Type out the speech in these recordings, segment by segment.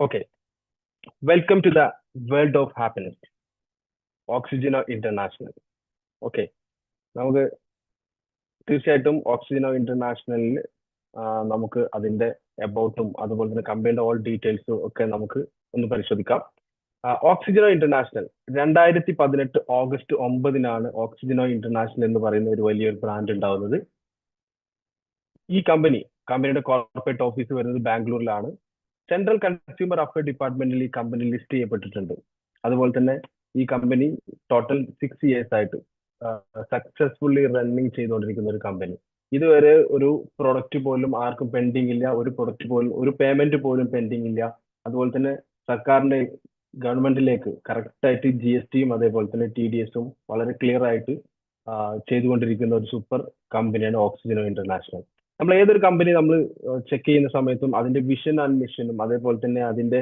Okay, welcome to the world of happiness. Oxygen International. Okay, നമുക്ക് തീർച്ചയായിട്ടും oxygen ഇന്റർനാഷണലിൽ നമുക്ക് അതിന്റെ എബൌട്ടും അതുപോലെ തന്നെ കമ്പനിയുടെ ഓൾ ഡീറ്റെയിൽസും ഒക്കെ നമുക്ക് ഒന്ന് പരിശോധിക്കാം. ഓക്സിജനോ ഇന്റർനാഷണൽ 2018 ഓഗസ്റ്റ് 9-നാണ് ഓക്സിജനോ ഇന്റർനാഷണൽ എന്ന് പറയുന്ന ഒരു വലിയൊരു ബ്രാൻഡ് ഉണ്ടാവുന്നത്. ഈ കമ്പനിയുടെ കോർപ്പറേറ്റ് ഓഫീസ് വരുന്നത് ബാംഗ്ലൂരിലാണ്. സെൻട്രൽ കൺസ്യൂമർ അഫയർ ഡിപ്പാർട്ട്മെന്റിൽ ഈ കമ്പനി ലിസ്റ്റ് ചെയ്യപ്പെട്ടിട്ടുണ്ട്. അതുപോലെ തന്നെ ഈ കമ്പനി ടോട്ടൽ 6 ഇയേഴ്സ് ആയിട്ട് സക്സസ്ഫുള്ളി റണ്ണിങ് ചെയ്തുകൊണ്ടിരിക്കുന്ന ഒരു കമ്പനി. ഇതുവരെ ഒരു പ്രൊഡക്റ്റ് പോലും ആർക്കും പെൻഡിങ് ഇല്ല, ഒരു പ്രൊഡക്റ്റ് പോലും ഒരു പേയ്മെന്റ് പോലും പെൻഡിങ് ഇല്ല. അതുപോലെ തന്നെ സർക്കാരിന്റെ ഗവൺമെന്റിലേക്ക് കറക്റ്റ് ആയിട്ട് GSTയും അതേപോലെ തന്നെ TDSഉം വളരെ ക്ലിയർ ആയിട്ട് ചെയ്തുകൊണ്ടിരിക്കുന്ന ഒരു സൂപ്പർ കമ്പനിയാണ് ഓക്സിജനോ ഇന്റർനാഷണൽ. നമ്മൾ ഏതൊരു കമ്പനി നമ്മൾ ചെക്ക് ചെയ്യുന്ന സമയത്തും അതിന്റെ വിഷൻ ആൻഡ് മിഷനും അതേപോലെ തന്നെ അതിന്റെ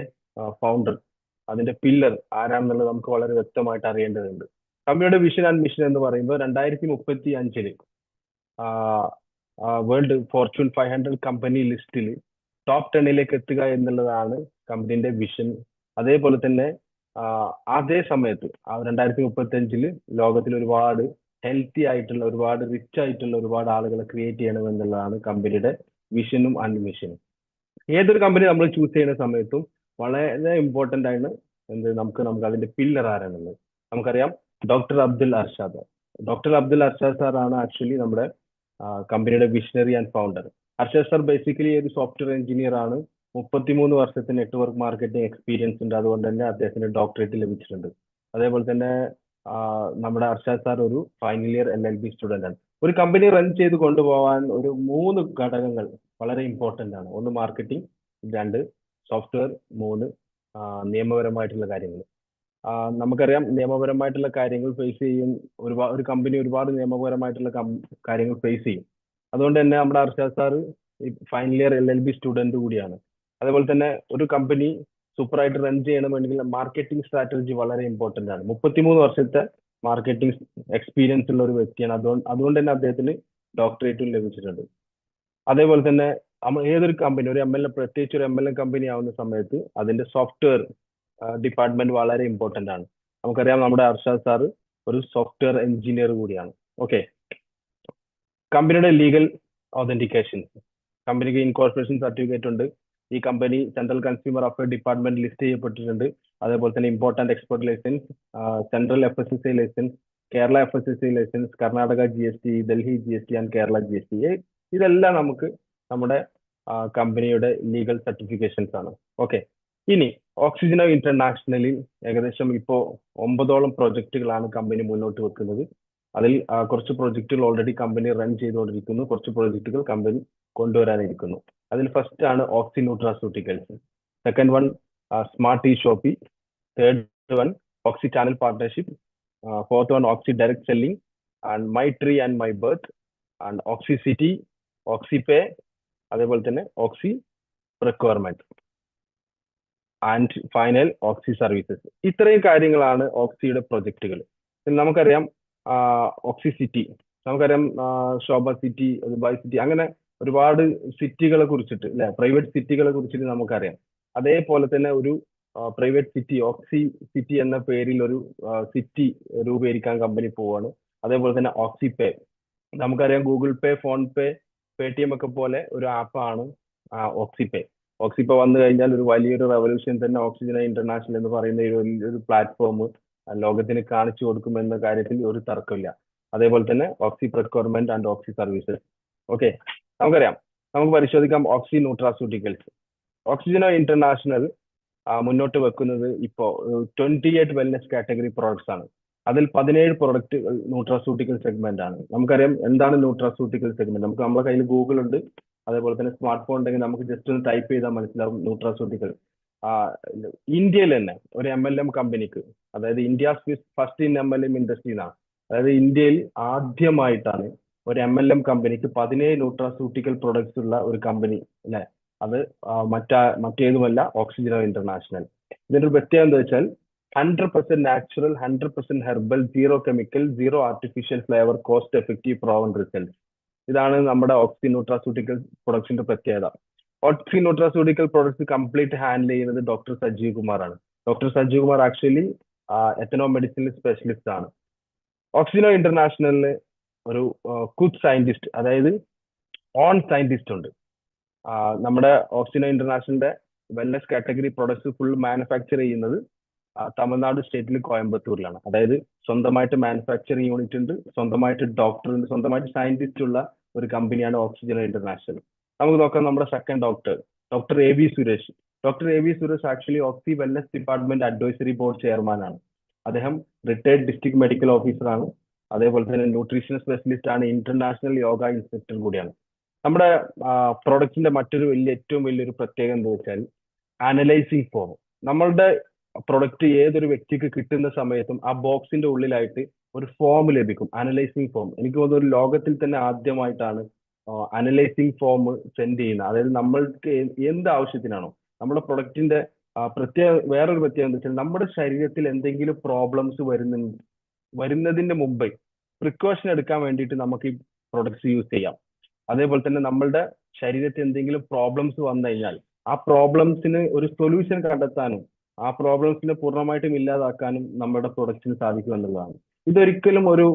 ഫൗണ്ടർ, അതിന്റെ പില്ലർ ആരാണെന്നുള്ളത് നമുക്ക് വളരെ വ്യക്തമായിട്ട് അറിയേണ്ടതുണ്ട്. കമ്പനിയുടെ വിഷൻ ആൻഡ് മിഷൻ എന്ന് പറയുമ്പോൾ 2035 വേൾഡ് ഫോർച്യൂൺ 500 കമ്പനി ലിസ്റ്റിൽ ടോപ്പ് 10ലേക്ക് എത്തുക എന്നുള്ളതാണ് കമ്പനിയുടെ വിഷൻ. അതേപോലെ തന്നെ അതേ സമയത്ത് 2035 ലോകത്തിൽ ഒരുപാട് ഹെൽത്തി ആയിട്ടുള്ള, ഒരുപാട് റിച്ച് ആയിട്ടുള്ള ഒരുപാട് ആളുകളെ ക്രിയേറ്റ് ചെയ്യണമെന്നുള്ളതാണ് കമ്പനിയുടെ വിഷനും ആൻഡ് മിഷനും. ഏതൊരു കമ്പനി നമ്മൾ ചൂസ് ചെയ്യുന്ന സമയത്തും വളരെ ഇമ്പോർട്ടന്റ് ആണ് നമുക്ക് അതിന്റെ പില്ലർ ആരാണെന്നുള്ളത്. നമുക്കറിയാം ഡോക്ടർ അബ്ദുൽ അർഷാദ് സാറാണ് ആക്ച്വലി നമ്മുടെ കമ്പനിയുടെ visionary and founder. Arshad sir basically ഒരു സോഫ്റ്റ്വെയർ എഞ്ചിനീയർ ആണ്. 33 വർഷത്തെ നെറ്റ്വർക്ക് മാർക്കറ്റിംഗ് എക്സ്പീരിയൻസ് ഉണ്ട്. അതുകൊണ്ട് തന്നെ അദ്ദേഹത്തിന് ഡോക്ടറേറ്റ് ലഭിച്ചിട്ടുണ്ട്. അതേപോലെ തന്നെ നമ്മുടെ അർഷാദ് സാർ ഒരു ഫൈനൽ ഇയർ LLB സ്റ്റുഡന്റ് ആണ്. ഒരു കമ്പനി റൺ ചെയ്ത് കൊണ്ടുപോകാൻ ഒരു 3 ഘടകങ്ങൾ വളരെ ഇമ്പോർട്ടന്റ് ആണ്. 1 മാർക്കറ്റിംഗ്, 2 സോഫ്റ്റ്വെയർ, 3 നിയമപരമായിട്ടുള്ള കാര്യങ്ങൾ. നമുക്കറിയാം നിയമപരമായിട്ടുള്ള കാര്യങ്ങൾ ഫേസ് ചെയ്യും, ഒരു കമ്പനി ഒരുപാട് നിയമപരമായിട്ടുള്ള കാര്യങ്ങൾ ഫേസ് ചെയ്യും. അതുകൊണ്ട് തന്നെ നമ്മുടെ Arshad sir final year LLB student കൂടിയാണ്. അതേപോലെ തന്നെ ഒരു കമ്പനി സൂപ്പറായിട്ട് റൺ ചെയ്യണമെങ്കിൽ മാർക്കറ്റിംഗ് സ്ട്രാറ്റജി വളരെ ഇമ്പോർട്ടന്റ് ആണ്. 33 വർഷത്തെ മാർക്കറ്റിംഗ് എക്സ്പീരിയൻസ് ഉള്ള ഒരു വ്യക്തിയാണ്. അതുകൊണ്ട് തന്നെ അദ്ദേഹത്തിന് ഡോക്ടറേറ്റും ലഭിച്ചിട്ടുണ്ട്. അതേപോലെ തന്നെ ഏതൊരു കമ്പനി, ഒരു MLM, പ്രത്യേകിച്ച് ഒരു MLM കമ്പനി ആവുന്ന സമയത്ത് അതിന്റെ സോഫ്റ്റ്വെയർ ഡിപ്പാർട്ട്മെന്റ് വളരെ ഇമ്പോർട്ടന്റ് ആണ്. നമുക്കറിയാം നമ്മുടെ അർഷാദ് സാർ ഒരു സോഫ്റ്റ്വെയർ എഞ്ചിനീയർ കൂടിയാണ്. ഓക്കെ, കമ്പനിയുടെ ലീഗൽ ഓതന്റിക്കേഷൻ, കമ്പനിക്ക് ഇൻകോർപ്പറേഷൻ സർട്ടിഫിക്കറ്റ് ഉണ്ട്. ഈ കമ്പനി central consumer affair department list ചെയ്യപ്പെട്ടിട്ടുണ്ട്. അതേപോലെ തന്നെ important export licence, central FSSAI licence, Kerala FSSAI licence, Karnataka GST, Delhi GST and Kerala GST. ഇതെല്ലാം നമുക്ക് നമ്മുടെ കമ്പനിയുടെ ലീഗൽ സർട്ടിഫിക്കേഷൻസ് ആണ്. ഓക്കെ, ഇനി ഓക്സിജനോ ഇന്റർനാഷണലിൽ ഏകദേശം ഇപ്പോ 9ഓളം പ്രൊജക്ടുകളാണ് കമ്പനി മുന്നോട്ട് വെക്കുന്നത്. അതിൽ കുറച്ച് പ്രൊജക്ടുകൾ ഓൾറെഡി കമ്പനി റൺ ചെയ്തുകൊണ്ടിരിക്കുന്നു, കുറച്ച് പ്രൊജക്ടുകൾ കമ്പനി കൊണ്ടുവരാനിരിക്കുന്നു. അതിൽ ഫസ്റ്റ് ആണ് Oxy nutraceuticals, second one smart e shoppy, third one Oxy channel partnership, fourth one Oxy direct selling and my tree and my birth and Oxy city, Oxy pay, അതേപോലെ തന്നെ Oxy requirement and final Oxy services. ഇത്രയും കാര്യങ്ങളാണ് ഓക്സിയുടെ പ്രൊജക്ടുകൾ. നമുക്കറിയാം ഓക്സി city, നമുക്കറിയാം ശോഭ city, Dubai city, അങ്ങനെ ഒരുപാട് സിറ്റികളെ കുറിച്ചിട്ട് അല്ലെ, പ്രൈവറ്റ് സിറ്റികളെ കുറിച്ചിട്ട് നമുക്കറിയാം. അതേപോലെ തന്നെ ഒരു പ്രൈവറ്റ് സിറ്റി, ഓക്സി സിറ്റി എന്ന പേരിൽ ഒരു സിറ്റി രൂപീകരിക്കാൻ കമ്പനി പോവാണ്. അതേപോലെ തന്നെ ഓക്സി പേ, നമുക്കറിയാം ഗൂഗിൾ പേ, ഫോൺ പേ, Paytm ഒക്കെ പോലെ ഒരു ആപ്പാണ് ഓക്സി പേ. ഓക്സി പേ വന്നു കഴിഞ്ഞാൽ ഒരു വലിയൊരു റെവല്യൂഷൻ തന്നെ ഓക്സിജനോ ഇന്റർനാഷണൽ എന്ന് പറയുന്ന ഒരു പ്ലാറ്റ്ഫോം ലോകത്തിന് കാണിച്ചു കൊടുക്കുമെന്ന കാര്യത്തിൽ ഒരു തർക്കമില്ല. അതേപോലെ തന്നെ Oxy procurement and Oxy services. Okay, നമുക്കറിയാം, നമുക്ക് പരിശോധിക്കാം ഓക്സി ന്യൂട്രാസ്യൂട്ടിക്കൽസ്. ഓക്സിജനോ ഇന്റർനാഷണൽ മുന്നോട്ട് വെക്കുന്നത് ഇപ്പോ 28 വെൽനസ് കാറ്റഗറി പ്രോഡക്ട്സ് ആണ്. അതിൽ 17 പ്രൊഡക്റ്റ് ന്യൂട്രാസ്യൂട്ടിക്കൽ സെഗ്മെന്റ് ആണ്. നമുക്കറിയാം എന്താണ് ന്യൂട്രാസ്യൂട്ടിക്കൽ സെഗ്മെന്റ്. നമ്മുടെ കയ്യിൽ ഗൂഗിൾ ഉണ്ട്, അതേപോലെ തന്നെ സ്മാർട്ട് ഫോൺ ഉണ്ടെങ്കിൽ നമുക്ക് ജസ്റ്റ് ഒന്ന് ടൈപ്പ് ചെയ്താൽ മനസ്സിലാവും ന്യൂട്രാസ്യൂട്ടിക്കൽ. ഇന്ത്യയിൽ തന്നെ ഒരു MLM കമ്പനിക്ക്, അതായത് India first in MLM industry എന്നാണ്, അതായത് ഇന്ത്യയിൽ ആദ്യമായിട്ടാണ് ഒരു MLM കമ്പനിക്ക് 17 ന്യൂട്രാസ്യൂട്ടിക്കൽ പ്രൊഡക്ട്സ് ഉള്ള ഒരു കമ്പനി അല്ലെ. അത് മറ്റേതുമല്ല, ഓക്സിജനോ ഇന്റർനാഷണൽ. ഇതിന്റെ ഒരു പ്രത്യേകത എന്താ വെച്ചാൽ 100% natural, 100% herbal, 0 chemical, 0 artificial flavour, cost effective, proven result. ഇതാണ് നമ്മുടെ ഓക്സി ന്യൂട്രാസ്യൂട്ടിക്കൽ പ്രൊഡക്ട്സിന്റെ പ്രത്യേകത. Oxy nutraceutical products complete handle ചെയ്യുന്നത് ഡോക്ടർ സജീവ് കുമാറാണ്. Doctor Sajeev Kumar actually ethno മെഡിസിനിൽ സ്പെഷ്യലിസ്റ്റ് ആണ്. ഓക്സിനോ ഇന്റർനാഷണലിന് ഒരു കുഡ് സയന്റിസ്റ്റ്, അതായത് ഓൺ സയന്റിസ്റ്റ് ഉണ്ട്. നമ്മുടെ ഓക്സിനോ ഇന്റർനാഷണലിന്റെ wellness category products full manufacture ചെയ്യുന്നത് തമിഴ്നാട് സ്റ്റേറ്റിൽ കോയമ്പത്തൂരിലാണ്. അതായത് സ്വന്തമായിട്ട് മാനുഫാക്ചറിങ് യൂണിറ്റ് ഉണ്ട്, സ്വന്തമായിട്ട് ഡോക്ടർ ഉണ്ട്, സ്വന്തമായിട്ട് സയന്റിസ്റ്റ് ഉള്ള ഒരു കമ്പനിയാണ് ഓക്സിജനോ ഇന്റർനാഷണൽ. നമുക്ക് നോക്കാം നമ്മുടെ second doctor A V Suresh. Doctor A V Suresh actually Oxy wellness department advisory board chairman ആണ്. അദ്ദേഹം റിട്ടയർഡ് ഡിസ്ട്രിക്ട് മെഡിക്കൽ ഓഫീസറാണ്. അതേപോലെ തന്നെ ന്യൂട്രീഷൻ സ്പെഷ്യലിസ്റ്റ് ആണ്, ഇന്റർനാഷണൽ യോഗ ഇൻസ്ട്രക്ടർ കൂടിയാണ്. നമ്മുടെ പ്രൊഡക്റ്റിന്റെ മറ്റൊരു ഏറ്റവും വലിയൊരു പ്രത്യേകത എന്താ വെച്ചാൽ അനലൈസിങ് ഫോം. നമ്മളുടെ പ്രൊഡക്റ്റ് ഏതൊരു വ്യക്തിക്ക് കിട്ടുന്ന സമയത്തും ആ ബോക്സിന്റെ ഉള്ളിലായിട്ട് ഒരു ഫോം ലഭിക്കും, അനലൈസിങ് ഫോം. എനിക്ക് തോന്നുന്നു ഒരു ലോകത്തിൽ തന്നെ ആദ്യമായിട്ടാണ് അനലൈസിങ് ഫോം സെൻഡ് ചെയ്യുന്നത്. അതായത് നമ്മൾക്ക് എന്ത് ആവശ്യത്തിനാണോ നമ്മുടെ പ്രൊഡക്റ്റിന്റെ വേറൊരു പ്രത്യേകത എന്താ വെച്ചാൽ നമ്മുടെ ശരീരത്തിൽ എന്തെങ്കിലും പ്രോബ്ലംസ് വരുന്നതിന്റെ മുമ്പേ പ്രിക്കോഷൻ എടുക്കാൻ വേണ്ടിയിട്ട് നമുക്ക് ഈ പ്രൊഡക്ട്സ് യൂസ് ചെയ്യാം. അതേപോലെ തന്നെ നമ്മളുടെ ശരീരത്തിൽ എന്തെങ്കിലും പ്രോബ്ലംസ് വന്നു കഴിഞ്ഞാൽ ആ പ്രോബ്ലംസിന് ഒരു സൊല്യൂഷൻ കണ്ടെത്താനും ആ പ്രോബ്ലംസിനെ പൂർണ്ണമായിട്ടും ഇല്ലാതാക്കാനും നമ്മുടെ പ്രൊഡക്റ്റിന് സാധിക്കും എന്നുള്ളതാണ്. ഇതൊരിക്കലും ഒരു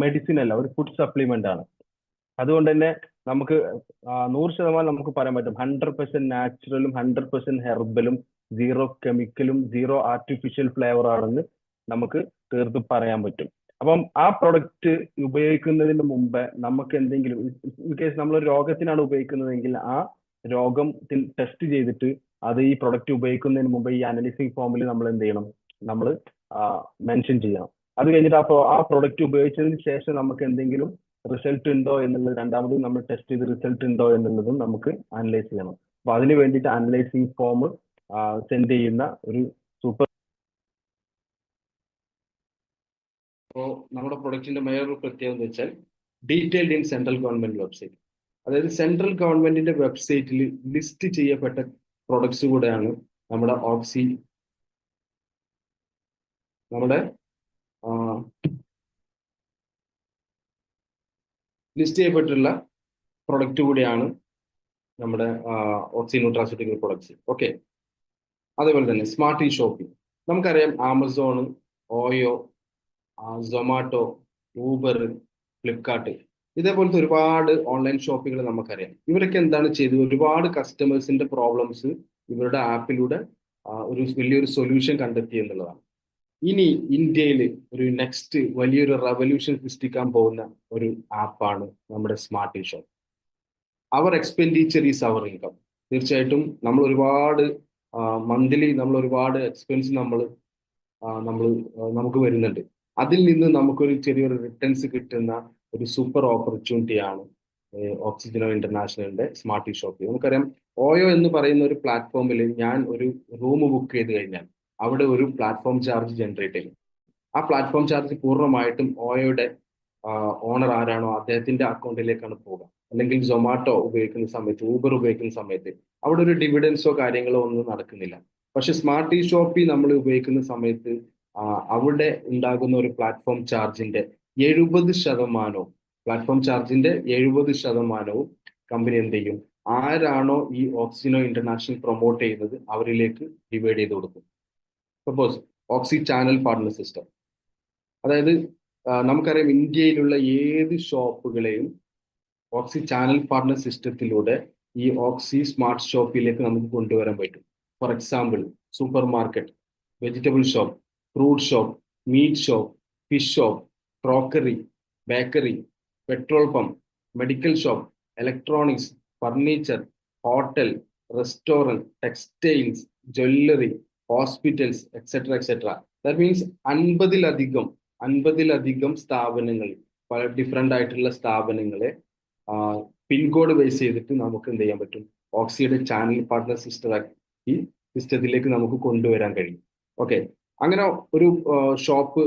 മെഡിസിൻ അല്ല, ഒരു ഫുഡ് സപ്ലിമെന്റ് ആണ്. അതുകൊണ്ട് തന്നെ നമുക്ക് 100% നമുക്ക് പറയാൻ പറ്റും 100% നാച്ചുറലും 100% ഹെർബലും 0 കെമിക്കലും 0 ആർട്ടിഫിഷ്യൽ ഫ്ലേവർ ആണെന്ന് നമുക്ക് തീർത്ത് പറയാൻ പറ്റും. അപ്പം ആ പ്രൊഡക്റ്റ് ഉപയോഗിക്കുന്നതിന് മുമ്പ് നമുക്ക് എന്തെങ്കിലും ഇൻ കേസ് നമ്മൾ രോഗത്തിനാണ് ഉപയോഗിക്കുന്നതെങ്കിൽ ആ രോഗത്തിൽ ടെസ്റ്റ് ചെയ്തിട്ട് അത് ഈ പ്രൊഡക്റ്റ് ഉപയോഗിക്കുന്നതിന് മുമ്പ് ഈ അനലിസിങ് ഫോമിൽ നമ്മൾ എന്ത് ചെയ്യണം, നമ്മൾ മെൻഷൻ ചെയ്യണം. അത് കഴിഞ്ഞിട്ട് ആ പ്രൊഡക്റ്റ് ഉപയോഗിച്ചതിന് ശേഷം നമുക്ക് എന്തെങ്കിലും റിസൾട്ട് ഉണ്ടോ എന്നുള്ളത് രണ്ടാമതും നമ്മൾ ടെസ്റ്റ് ചെയ്ത് റിസൾട്ട് ഉണ്ടോ എന്നുള്ളതും നമുക്ക് അനലൈസ് ചെയ്യണം. അപ്പൊ അതിന് വേണ്ടിയിട്ട് അനലൈസിങ് ഫോം സെൻഡ് ചെയ്യുന്ന ഒരു സൂപ്പർ. അപ്പോൾ നമ്മുടെ പ്രൊഡക്റ്റിന്റെ വേറൊരു പ്രത്യേകത എന്ന് വെച്ചാൽ detailed in central government website. അതായത് സെൻട്രൽ ഗവൺമെന്റിന്റെ വെബ്സൈറ്റിൽ ലിസ്റ്റ് ചെയ്യപ്പെട്ട പ്രൊഡക്ട്സ് കൂടെയാണ് നമ്മുടെ ലിസ്റ്റ് ചെയ്യപ്പെട്ടിട്ടുള്ള പ്രൊഡക്റ്റ് കൂടിയാണ് നമ്മുടെ ഓക്സി ന്യൂട്രാസ്യൂട്ടിക്കൽ പ്രൊഡക്ട്സ്. ഓക്കെ, അതേപോലെ തന്നെ സ്മാർട്ട് ഇ ഷോപ്പിംഗ്. നമുക്കറിയാം ആമസോൺ, ഓയോ, സൊമാറ്റോ, ഊബർ, ഫ്ലിപ്കാർട്ട്, ഇതേപോലത്തെ ഒരുപാട് ഓൺലൈൻ ഷോപ്പിങ്ങൾ നമുക്കറിയാം. ഇവരൊക്കെ എന്താണ് ചെയ്തത്, ഒരുപാട് കസ്റ്റമേഴ്സിന്റെ പ്രോബ്ലംസ് ഇവരുടെ ആപ്പിലൂടെ ഒരു വലിയൊരു സൊല്യൂഷൻ കണ്ടെത്തി എന്നുള്ളതാണ്. ഇനി ഇന്ത്യയിൽ ഒരു നെക്സ്റ്റ് വലിയൊരു റെവല്യൂഷൻ സൃഷ്ടിക്കാൻ പോകുന്ന ഒരു ആപ്പാണ് നമ്മുടെ smart e shop. Our expenditure is our income. തീർച്ചയായിട്ടും നമ്മൾ ഒരുപാട് മന്ത്ലി നമ്മൾ ഒരുപാട് എക്സ്പെൻസ് നമുക്ക് വരുന്നുണ്ട്. അതിൽ നിന്ന് നമുക്കൊരു ചെറിയൊരു റിട്ടേൺസ് കിട്ടുന്ന ഒരു സൂപ്പർ ഓപ്പർച്യൂണിറ്റിയാണ് ഓക്സിജനോ ഇന്റർനാഷണലിന്റെ സ്മാർട്ട് ഇ ഷോപ്പ്. നമുക്കറിയാം ഓയോ എന്ന് പറയുന്ന ഒരു പ്ലാറ്റ്ഫോമിൽ ഞാൻ ഒരു റൂം ബുക്ക് ചെയ്ത് കഴിഞ്ഞാൽ അവിടെ ഒരു പ്ലാറ്റ്ഫോം ചാർജ് ജനറേറ്റ് ചെയ്യും. ആ പ്ലാറ്റ്ഫോം ചാർജ് പൂർണ്ണമായിട്ടും ഓയോയുടെ ഓണർ ആരാണോ അദ്ദേഹത്തിന്റെ അക്കൗണ്ടിലേക്കാണ് പോകുക. അല്ലെങ്കിൽ സൊമാറ്റോ ഉപയോഗിക്കുന്ന സമയത്ത്, ഊബർ ഉപയോഗിക്കുന്ന സമയത്ത് അവിടെ ഒരു ഡിവിഡൻസോ കാര്യങ്ങളോ ഒന്നും നടക്കുന്നില്ല. പക്ഷെ സ്മാർട്ട് ഇ ഷോപ്പിൽ നമ്മൾ ഉപയോഗിക്കുന്ന സമയത്ത് അവിടെ ഉണ്ടാകുന്ന ഒരു പ്ലാറ്റ്ഫോം ചാർജിന്റെ 70% കമ്പനി എന്ത് ചെയ്യും, ആരാണോ ഈ ഓക്സിജനോ ഇന്റർനാഷണൽ പ്രൊമോട്ട് ചെയ്യുന്നത് അവരിലേക്ക് ഡിവൈഡ് ചെയ്ത് കൊടുക്കും. സപ്പോസ് ഓക്സി ചാനൽ പാർട്ണർ സിസ്റ്റം, അതായത് നമുക്കറിയാം ഇന്ത്യയിലുള്ള ഏത് ഷോപ്പുകളെയും ഓക്സി ചാനൽ പാർട്ണർ സിസ്റ്റത്തിലൂടെ ഈ ഓക്സി സ്മാർട്ട് ഷോപ്പിലേക്ക് നമുക്ക് കൊണ്ടുവരാൻ പറ്റും. For example super market, vegetable shop, fruit shop, meat shop, fish shop, crockery, bakery, petrol pump, medical shop, electronics, furniture, hotel, restaurant, textiles, jewellery, hospitals, etcetera. That means 50ലധികം സ്ഥാപനങ്ങൾ, പല different ആയിട്ടുള്ള സ്ഥാപനങ്ങളെ പിൻകോഡ് ബേസ് ചെയ്തിട്ട് നമുക്ക് എന്ത് ചെയ്യാൻ പറ്റും, ഓക്സിയുടെ ചാനൽ പാർട്ണർ സിസ്റ്റത്തിലേക്ക് നമുക്ക് കൊണ്ടുവരാൻ കഴിയും. ഓക്കെ, അങ്ങനെ ഒരു ഷോപ്പ്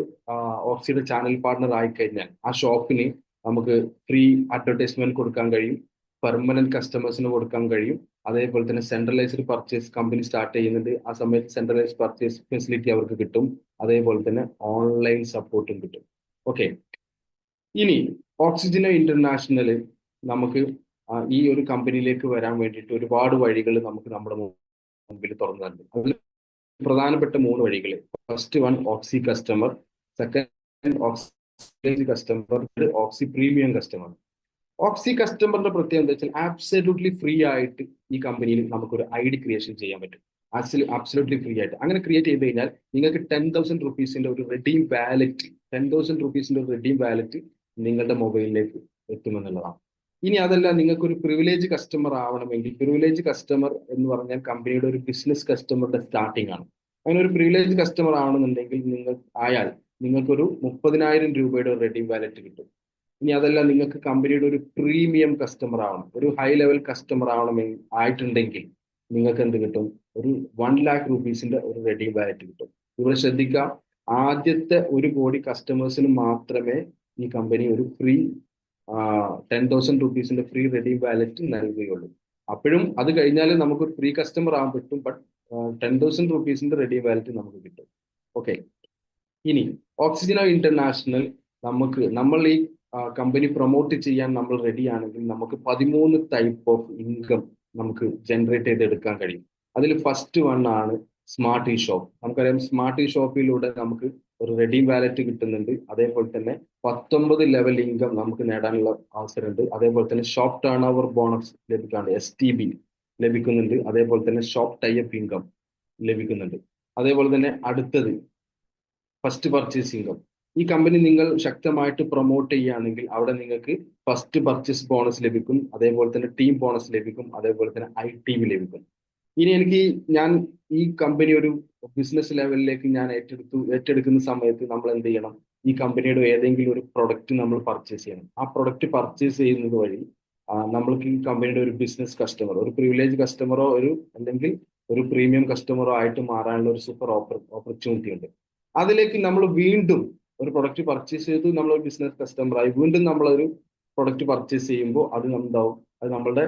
ഓക്സിയുടെ ചാനൽ പാർട്ണർ ആയിക്കഴിഞ്ഞാൽ ആ ഷോപ്പിന് നമുക്ക് ഫ്രീ അഡ്വർടൈസ്മെന്റ് കൊടുക്കാൻ കഴിയും, പെർമനന്റ് കസ്റ്റമേഴ്സിന് കൊടുക്കാൻ കഴിയും. അതേപോലെ തന്നെ സെൻട്രലൈസ്ഡ് പർച്ചേസ് കമ്പനി സ്റ്റാർട്ട് ചെയ്യുന്നുണ്ട്, ആ സമയത്ത് സെൻട്രലൈസ്ഡ് പർച്ചേസ് ഫെസിലിറ്റി അവർക്ക് കിട്ടും. അതേപോലെ തന്നെ ഓൺലൈൻ സപ്പോർട്ടും കിട്ടും. ഓക്കെ, ഇനി ഓക്സിജനോ ഇന്റർനാഷണൽ നമുക്ക് ഈ ഒരു കമ്പനിയിലേക്ക് വരാൻ വേണ്ടിയിട്ട് ഒരുപാട് വഴികൾ നമുക്ക് നമ്മുടെ മുമ്പിൽ തുറന്നു തരുന്നു. അതിൽ പ്രധാനപ്പെട്ട 3 വഴികൾ. ഫസ്റ്റ് വൺ ഓക്സി കസ്റ്റമർ, സെക്കൻഡ് ഓക്സി കസ്റ്റമർ, ഓക്സി പ്രീമിയം കസ്റ്റമർ. ഓക്സി കസ്റ്റമറിന്റെ പ്രത്യേകത എന്താ വെച്ചാൽ ആബ്സല്യൂട്ട്ലി ഫ്രീ ആയിട്ട് ഈ കമ്പനിയിൽ നമുക്കൊരു ഐഡി ക്രിയേഷൻ ചെയ്യാൻ പറ്റും. ആബ്സല്യൂട്ട്ലി ഫ്രീ ആയിട്ട് അങ്ങനെ ക്രിയേറ്റ് ചെയ്ത് കഴിഞ്ഞാൽ നിങ്ങൾക്ക് 10,000 റുപ്പീസിന്റെ ഒരു റെഡീം വാലറ്റ് 10,000 റുപ്പീസിന്റെ ഒരു റെഡീം വാലറ്റ് നിങ്ങളുടെ മൊബൈലിലേക്ക് എത്തുമെന്നുള്ളതാണ്. ഇനി അതല്ല, നിങ്ങൾക്ക് ഒരു പ്രിവിലേജ് കസ്റ്റമർ ആവണമെങ്കിൽ, പ്രിവിലേജ് കസ്റ്റമർ എന്ന് പറഞ്ഞാൽ കമ്പനിയുടെ ഒരു ബിസിനസ് കസ്റ്റമറുടെ സ്റ്റാർട്ടിംഗ് ആണ്. അങ്ങനെ ഒരു പ്രിവിലേജ് കസ്റ്റമർ ആവണമെന്നുണ്ടെങ്കിൽ നിങ്ങൾക്കൊരു 30,000 രൂപയുടെ ഒരു റെഡീം വാലറ്റ് കിട്ടും. ഇനി അതല്ല, നിങ്ങൾക്ക് കമ്പനിയുടെ ഒരു പ്രീമിയം കസ്റ്റമർ ആവണം, ഒരു ഹൈ ലെവൽ കസ്റ്റമർ ആയിട്ടുണ്ടെങ്കിൽ നിങ്ങൾക്ക് എന്ത് കിട്ടും? ഒരു 1,00,000 റുപ്പീസിന്റെ ഒരു റെഡീം വാലറ്റ് കിട്ടും. ഇവിടെ ശ്രദ്ധിക്കുക, ആദ്യത്തെ 1 കോടി കസ്റ്റമേഴ്സിന് മാത്രമേ ഈ കമ്പനി ഒരു ഫ്രീ 10,000 റുപ്പീസിന്റെ ഫ്രീ റെഡീം വാലറ്റ് നൽകുകയുള്ളൂ. അപ്പോഴും അത് കഴിഞ്ഞാൽ നമുക്കൊരു ഫ്രീ കസ്റ്റമർ ആവാൻ പറ്റും, ബട്ട് 10,000 റുപ്പീസിന്റെ റെഡീം വാലറ്റ് നമുക്ക് കിട്ടും. ഓക്കെ. ഇനി ഓക്സിജനോ ഇന്റർനാഷണൽ നമ്മൾ ഈ കമ്പനി പ്രൊമോട്ട് ചെയ്യാൻ നമ്മൾ റെഡി ആണെങ്കിൽ നമുക്ക് 13 ടൈപ്പ് ഓഫ് ഇൻകം നമുക്ക് ജനറേറ്റ് ചെയ്തെടുക്കാൻ കഴിയും. അതിൽ ഫസ്റ്റ് വൺ ആണ് സ്മാർട്ട് ഇ ഷോപ്പ്. നമുക്കറിയാം, സ്മാർട്ട് ഇ ഷോപ്പിലൂടെ നമുക്ക് ഒരു റെഡീം വാലറ്റ് കിട്ടുന്നുണ്ട്. അതേപോലെ തന്നെ 19 ലെവൽ ഇൻകം നമുക്ക് നേടാനുള്ള അവസരമുണ്ട്. അതേപോലെ തന്നെ ഷോപ്പ് ടേൺ ഓവർ ബോണസ് ലഭിക്കാണ്ട് STB ലഭിക്കുന്നുണ്ട്. അതേപോലെ തന്നെ ഷോപ്പ് ടൈപ്പ് ഇൻകം ലഭിക്കുന്നുണ്ട്. അതേപോലെ തന്നെ അടുത്തത് ഫസ്റ്റ് പർച്ചേസ് ഇൻകം. ഈ കമ്പനി നിങ്ങൾ ശക്തമായിട്ട് പ്രൊമോട്ട് ചെയ്യുകയാണെങ്കിൽ അവിടെ നിങ്ങൾക്ക് ഫസ്റ്റ് പർച്ചേസ് ബോണസ് ലഭിക്കും. അതേപോലെ തന്നെ ടീം ബോണസ് ലഭിക്കും. അതേപോലെ തന്നെ ITV ലഭിക്കും. ഇനി ഞാൻ ഈ കമ്പനി ഒരു ബിസിനസ് ലെവലിലേക്ക് ഞാൻ ഏറ്റെടുക്കുന്ന സമയത്ത് നമ്മൾ എന്ത് ചെയ്യണം? ഈ കമ്പനിയുടെ ഏതെങ്കിലും ഒരു പ്രൊഡക്റ്റ് നമ്മൾ പർച്ചേസ് ചെയ്യണം. ആ പ്രൊഡക്റ്റ് പർച്ചേസ് ചെയ്യുന്നത് വഴി നമ്മൾക്ക് ഈ കമ്പനിയുടെ ഒരു ബിസിനസ് കസ്റ്റമർ, ഒരു പ്രിവിലേജ് കസ്റ്റമറോ അല്ലെങ്കിൽ ഒരു പ്രീമിയം കസ്റ്റമറോ ആയിട്ട് മാറാനുള്ള ഒരു സൂപ്പർ ഓപ്പർച്യൂണിറ്റി ഉണ്ട്. അതിലേക്ക് നമ്മൾ വീണ്ടും ഒരു പ്രൊഡക്റ്റ് പർച്ചേസ് ചെയ്തു, നമ്മൾ ഒരു ബിസിനസ് കസ്റ്റമറായി വീണ്ടും നമ്മളൊരു പ്രൊഡക്റ്റ് പർച്ചേസ് ചെയ്യുമ്പോൾ അത് നമ്മളുടെ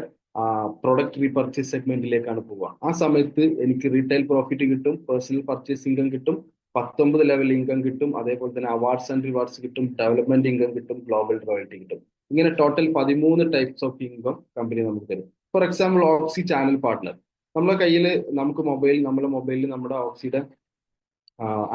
പ്രൊഡക്റ്റ് റീപർച്ചേസ് സെഗ്മെന്റിലേക്കാണ് പോവുക. ആ സമയത്ത് എനിക്ക് റീറ്റെയിൽ പ്രോഫിറ്റ് കിട്ടും, പേഴ്സണൽ പർച്ചേസ് ഇൻകം കിട്ടും, 19 ലെവൽ ഇൻകം കിട്ടും, അതേപോലെ തന്നെ അവാർഡ്സ് ആൻഡ് റിവാർഡ്സ് കിട്ടും, ഡെവലപ്മെന്റ് ഇൻകം കിട്ടും, ഗ്ലോബൽ റോയൽറ്റി കിട്ടും. ഇങ്ങനെ total 13 types of income company നമുക്ക് തരും. For example, oxy channel partner. നമ്മുടെ കയ്യിൽ നമ്മുടെ മൊബൈലിൽ നമ്മുടെ ഓക്സിയുടെ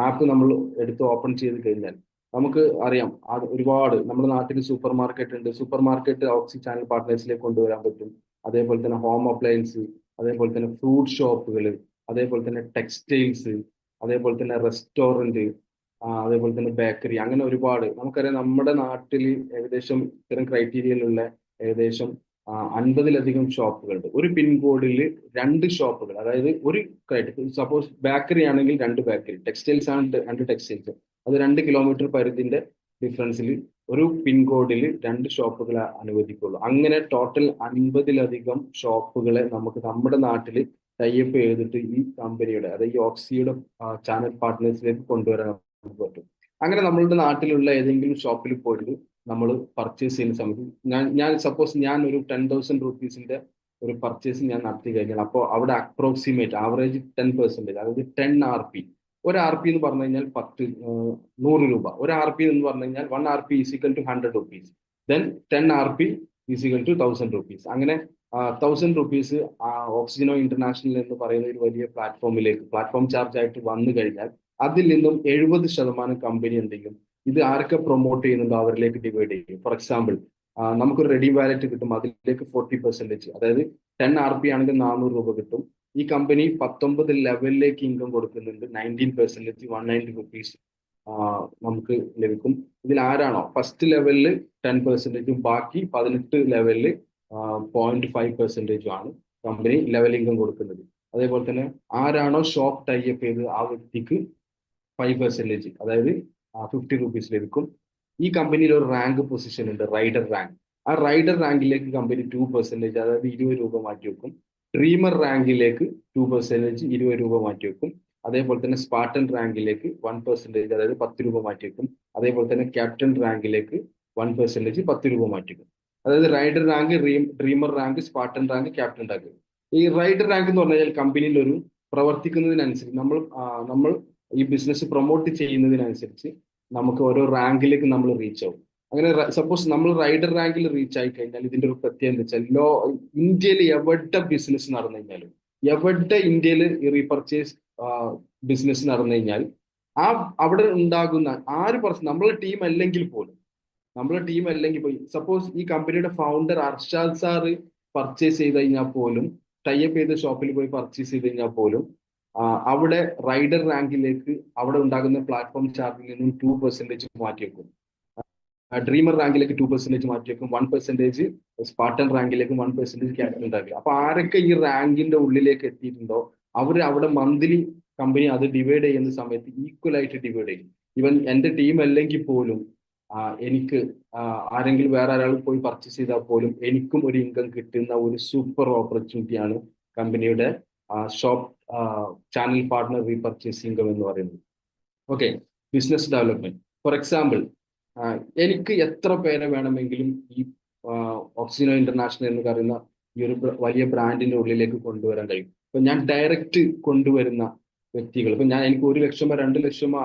ആപ്പ് നമ്മൾ എടുത്ത് ഓപ്പൺ ചെയ്ത് കഴിഞ്ഞാൽ നമുക്ക് അറിയാം, അത് ഒരുപാട് നമ്മുടെ നാട്ടിൽ സൂപ്പർ മാർക്കറ്റ് ഉണ്ട്. സൂപ്പർ മാർക്കറ്റ് ഓക്സി ചാനൽ പാർട്ട്നേഴ്സിലേക്ക് കൊണ്ടുവരാൻ പറ്റും. അതേപോലെ തന്നെ ഹോം അപ്ലയൻസ്, അതേപോലെ തന്നെ ഫ്രൂട്ട് ഷോപ്പുകൾ, അതേപോലെ തന്നെ ടെക്സ്റ്റൈൽസ്, അതേപോലെ തന്നെ റെസ്റ്റോറൻറ്റ്, അതേപോലെ തന്നെ ബേക്കറി, അങ്ങനെ ഒരുപാട്. നമുക്കറിയാം, നമ്മുടെ നാട്ടിൽ ഏകദേശം ഇത്തരം ക്രൈറ്റീരിയയിലുള്ള ഏകദേശം 50-ലധികം ഷോപ്പുകളുണ്ട്. ഒരു പിൻകോഡിൽ 2 ഷോപ്പുകൾ, അതായത് ഒരു സപ്പോസ് ബേക്കറി ആണെങ്കിൽ 2 ബേക്കറി, ടെക്സ്റ്റൈൽസ് ആണ് 2 ടെക്സ്റ്റൈൽസ്, അത് 2 കിലോമീറ്റർ പരിധിന്റെ ഡിഫറൻസിൽ ഒരു പിൻകോഡിൽ 2 ഷോപ്പുകളെ അനുവദിക്കുള്ളൂ. അങ്ങനെ ടോട്ടൽ 50-ലധികം ഷോപ്പുകളെ നമുക്ക് നമ്മുടെ നാട്ടിൽ ടൈപ്പ് ചെയ്തിട്ട് ഈ കമ്പനിയുടെ, അതായത് ഈ ഓക്സിയുടെ ചാനൽ പാർട്ട്നേഴ്സിലേക്ക് കൊണ്ടുവരാൻ നമുക്ക് പറ്റും. അങ്ങനെ നമ്മളുടെ നാട്ടിലുള്ള ഏതെങ്കിലും ഷോപ്പിൽ പോയിട്ട് നമ്മൾ പർച്ചേസ് ചെയ്യുന്ന സമയത്ത് ഞാൻ സപ്പോസ് ഞാൻ ഒരു 10,000 റുപ്പീസിന്റെ ഒരു പർച്ചേസ് ഞാൻ നടത്തി കഴിഞ്ഞാൽ അപ്പോൾ അവിടെ അപ്രോക്സിമേറ്റ് ആവറേജ് 10%, അതായത് 10 RP. ഒരു RP എന്ന് പറഞ്ഞു കഴിഞ്ഞാൽ 100 രൂപ. ഒരു RP എന്ന് പറഞ്ഞു കഴിഞ്ഞാൽ 1 RP is equal to 100 rupees. Then 10 RP is equal to 1,000 rupees. അങ്ങനെ 1,000 റുപ്പീസ് ഓക്സിജനോ ഇന്റർനാഷണൽ എന്ന് പറയുന്ന ഒരു വലിയ പ്ലാറ്റ്ഫോം ചാർജ് ആയിട്ട് വന്നു കഴിഞ്ഞാൽ അതിൽ നിന്നും 70% കമ്പനി എന്തെങ്കിലും ഇത് ആരൊക്കെ പ്രൊമോട്ട് ചെയ്യുന്നുണ്ടോ അവരിലേക്ക് ഡിവൈഡ് ചെയ്യും. ഫോർ എക്സാമ്പിൾ, നമുക്കൊരു റെഡി വാലറ്റ് കിട്ടും, അതിലേക്ക് 40%, അതായത് 10 RP ആണെങ്കിൽ 400 രൂപ കിട്ടും. ഈ കമ്പനി 19 ലെവലിലേക്ക് ഇൻകം കൊടുക്കുന്നുണ്ട്, 19%, 190 റുപ്പീസ് നമുക്ക് ലഭിക്കും. ഇതിൽ ആരാണോ ഫസ്റ്റ് ലെവലിൽ 10%, ബാക്കി 18 ലെവലിൽ 0.5% ആണ് കമ്പനി ലെവൽ ഇൻകം കൊടുക്കുന്നത്. അതേപോലെ തന്നെ ആരാണോ ഷോപ്പ് ടൈപ്പ് ചെയ്ത് ആ വ്യക്തിക്ക് 5%, അതായത് 50 റുപ്പീസ് ലഭിക്കും. ഈ കമ്പനിയിൽ ഒരു റാങ്ക് പൊസിഷൻ ഉണ്ട്, റൈഡർ റാങ്ക്. ആ റൈഡർ റാങ്കിലേക്ക് കമ്പനി 2%, അതായത് 20 രൂപ മാറ്റി വെക്കും. ഡ്രീമർ റാങ്കിലേക്ക് 2%, 20 രൂപ മാറ്റി വെക്കും. അതേപോലെ തന്നെ സ്പാർട്ടൻ റാങ്കിലേക്ക് 1%, അതായത് 10 രൂപ മാറ്റി വെക്കും. അതേപോലെ തന്നെ ക്യാപ്റ്റൻ റാങ്കിലേക്ക് 1%, 10 രൂപ മാറ്റി വെക്കും. അതായത് rider rank, dreamer rank, Spartan rank, captain rank. ഈ റൈഡർ റാങ്ക് എന്ന് പറഞ്ഞാൽ കമ്പനിയിൽ ഒരു പ്രവർത്തിക്കുന്നതിനനുസരിച്ച് നമ്മൾ ഈ ബിസിനസ് പ്രൊമോട്ട് ചെയ്യുന്നതിനനുസരിച്ച് നമുക്ക് ഓരോ റാങ്കിലേക്ക് നമ്മൾ റീച്ച് ആവും. അങ്ങനെ സപ്പോസ് നമ്മൾ റൈഡർ റാങ്കിൽ റീച്ച് ആയി കഴിഞ്ഞാൽ ഇതിന്റെ ഒരു പ്രത്യേകത എന്താ വെച്ചാൽ ഇന്ത്യയിൽ എവിടെ ബിസിനസ് നടന്നു കഴിഞ്ഞാലും, എവിടെ ഇന്ത്യയിൽ റീപർച്ചേസ് ബിസിനസ് നടന്നു കഴിഞ്ഞാൽ അവിടെ ഉണ്ടാകുന്ന നമ്മളെ ടീം അല്ലെങ്കിൽ പോയി സപ്പോസ് ഈ കമ്പനിയുടെ ഫൗണ്ടർ അർഷാദ് സാറ് പർച്ചേസ് ചെയ്ത് കഴിഞ്ഞാൽ പോലും, ടൈപ്പ് ചെയ്ത ഷോപ്പിൽ പോയി പർച്ചേസ് ചെയ്ത് കഴിഞ്ഞാൽ പോലും അവിടെ റൈഡർ റാങ്കിലേക്ക് അവിടെ ഉണ്ടാകുന്ന പ്ലാറ്റ്ഫോം ചാർജിൽ നിന്നും 2% മാറ്റി വെക്കും. ഡ്രീമർ റാങ്കിലേക്ക് 2% മാറ്റി വെക്കും, 1% സ്പാർട്ടൻ റാങ്കിലേക്കും 1% ക്യാപിറ്റൽ ഉണ്ടാക്കുക. അപ്പൊ ആരൊക്കെ ഈ റാങ്കിന്റെ ഉള്ളിലേക്ക് എത്തിയിട്ടുണ്ടോ അവർ അവിടെ മന്ത്ലി കമ്പനി അത് ഡിവൈഡ് ചെയ്യുന്ന സമയത്ത് ഈക്വൽ ആയിട്ട് ഡിവൈഡ് ചെയ്യും. ഈവൻ എന്റെ ടീം അല്ലെങ്കിൽ പോലും എനിക്ക് ആരെങ്കിലും വേറെ ഒരാൾ പോയി പർച്ചേസ് ചെയ്താൽ പോലും എനിക്കും ഒരു ഇൻകം കിട്ടുന്ന ഒരു സൂപ്പർ ഓപ്പർച്യൂണിറ്റിയാണ് കമ്പനിയുടെ shop channel partner repurchase income എന്ന് പറയുന്നത്. Okay, business development. For example, എനിക്ക് എത്ര പേരെ വേണമെങ്കിലും ഈ ഓക്സിജനോ ഇന്റർനാഷണൽ എന്ന് പറയുന്ന ഈ ഒരു വലിയ ബ്രാൻഡിന്റെ ഉള്ളിലേക്ക് കൊണ്ടുവരാൻ കഴിയും. ഇപ്പൊ ഞാൻ ഡയറക്റ്റ് കൊണ്ടുവരുന്ന വ്യക്തികൾ, ഇപ്പൊ എനിക്ക് 1 ലക്ഷമോ 2 ലക്ഷമോ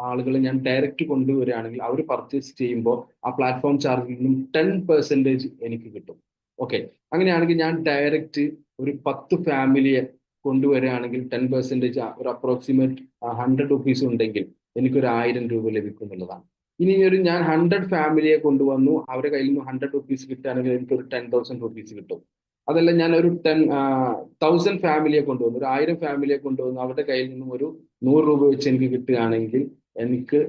ആളുകളെ ഞാൻ ഡയറക്റ്റ് കൊണ്ടുവരികയാണെങ്കിൽ അവർ പർച്ചേസ് ചെയ്യുമ്പോൾ ആ പ്ലാറ്റ്ഫോം ചാർജിൽ നിന്നും 10% എനിക്ക് കിട്ടും. ഓക്കെ, അങ്ങനെയാണെങ്കിൽ ഞാൻ ഡയറക്റ്റ് ഒരു 10 ഫാമിലിയെ കൊണ്ടുവരികയാണെങ്കിൽ 10% ഒരു അപ്രോക്സിമേറ്റ് 100 റുപ്പീസ് ഉണ്ടെങ്കിൽ എനിക്കൊരു 1000 രൂപ ലഭിക്കും എന്നുള്ളതാണ്. ഇനി ഞാൻ 100 ഫാമിലിയെ കൊണ്ടുവന്നു, അവരുടെ കയ്യിൽ നിന്ന് 100 റുപ്പീസ് കിട്ടുകയാണെങ്കിൽ എനിക്കൊരു 10,000 റുപ്പീസ് കിട്ടും. അതല്ല, ഞാൻ ഒരു 10,000 ഫാമിലിയെ കൊണ്ടുവന്നു, ഒരു 1000 ഫാമിലിയെ കൊണ്ടുവന്നു, അവരുടെ കയ്യിൽ നിന്നും ഒരു 100 രൂപ വെച്ച് എനിക്ക് കിട്ടുകയാണെങ്കിൽ എനിക്ക്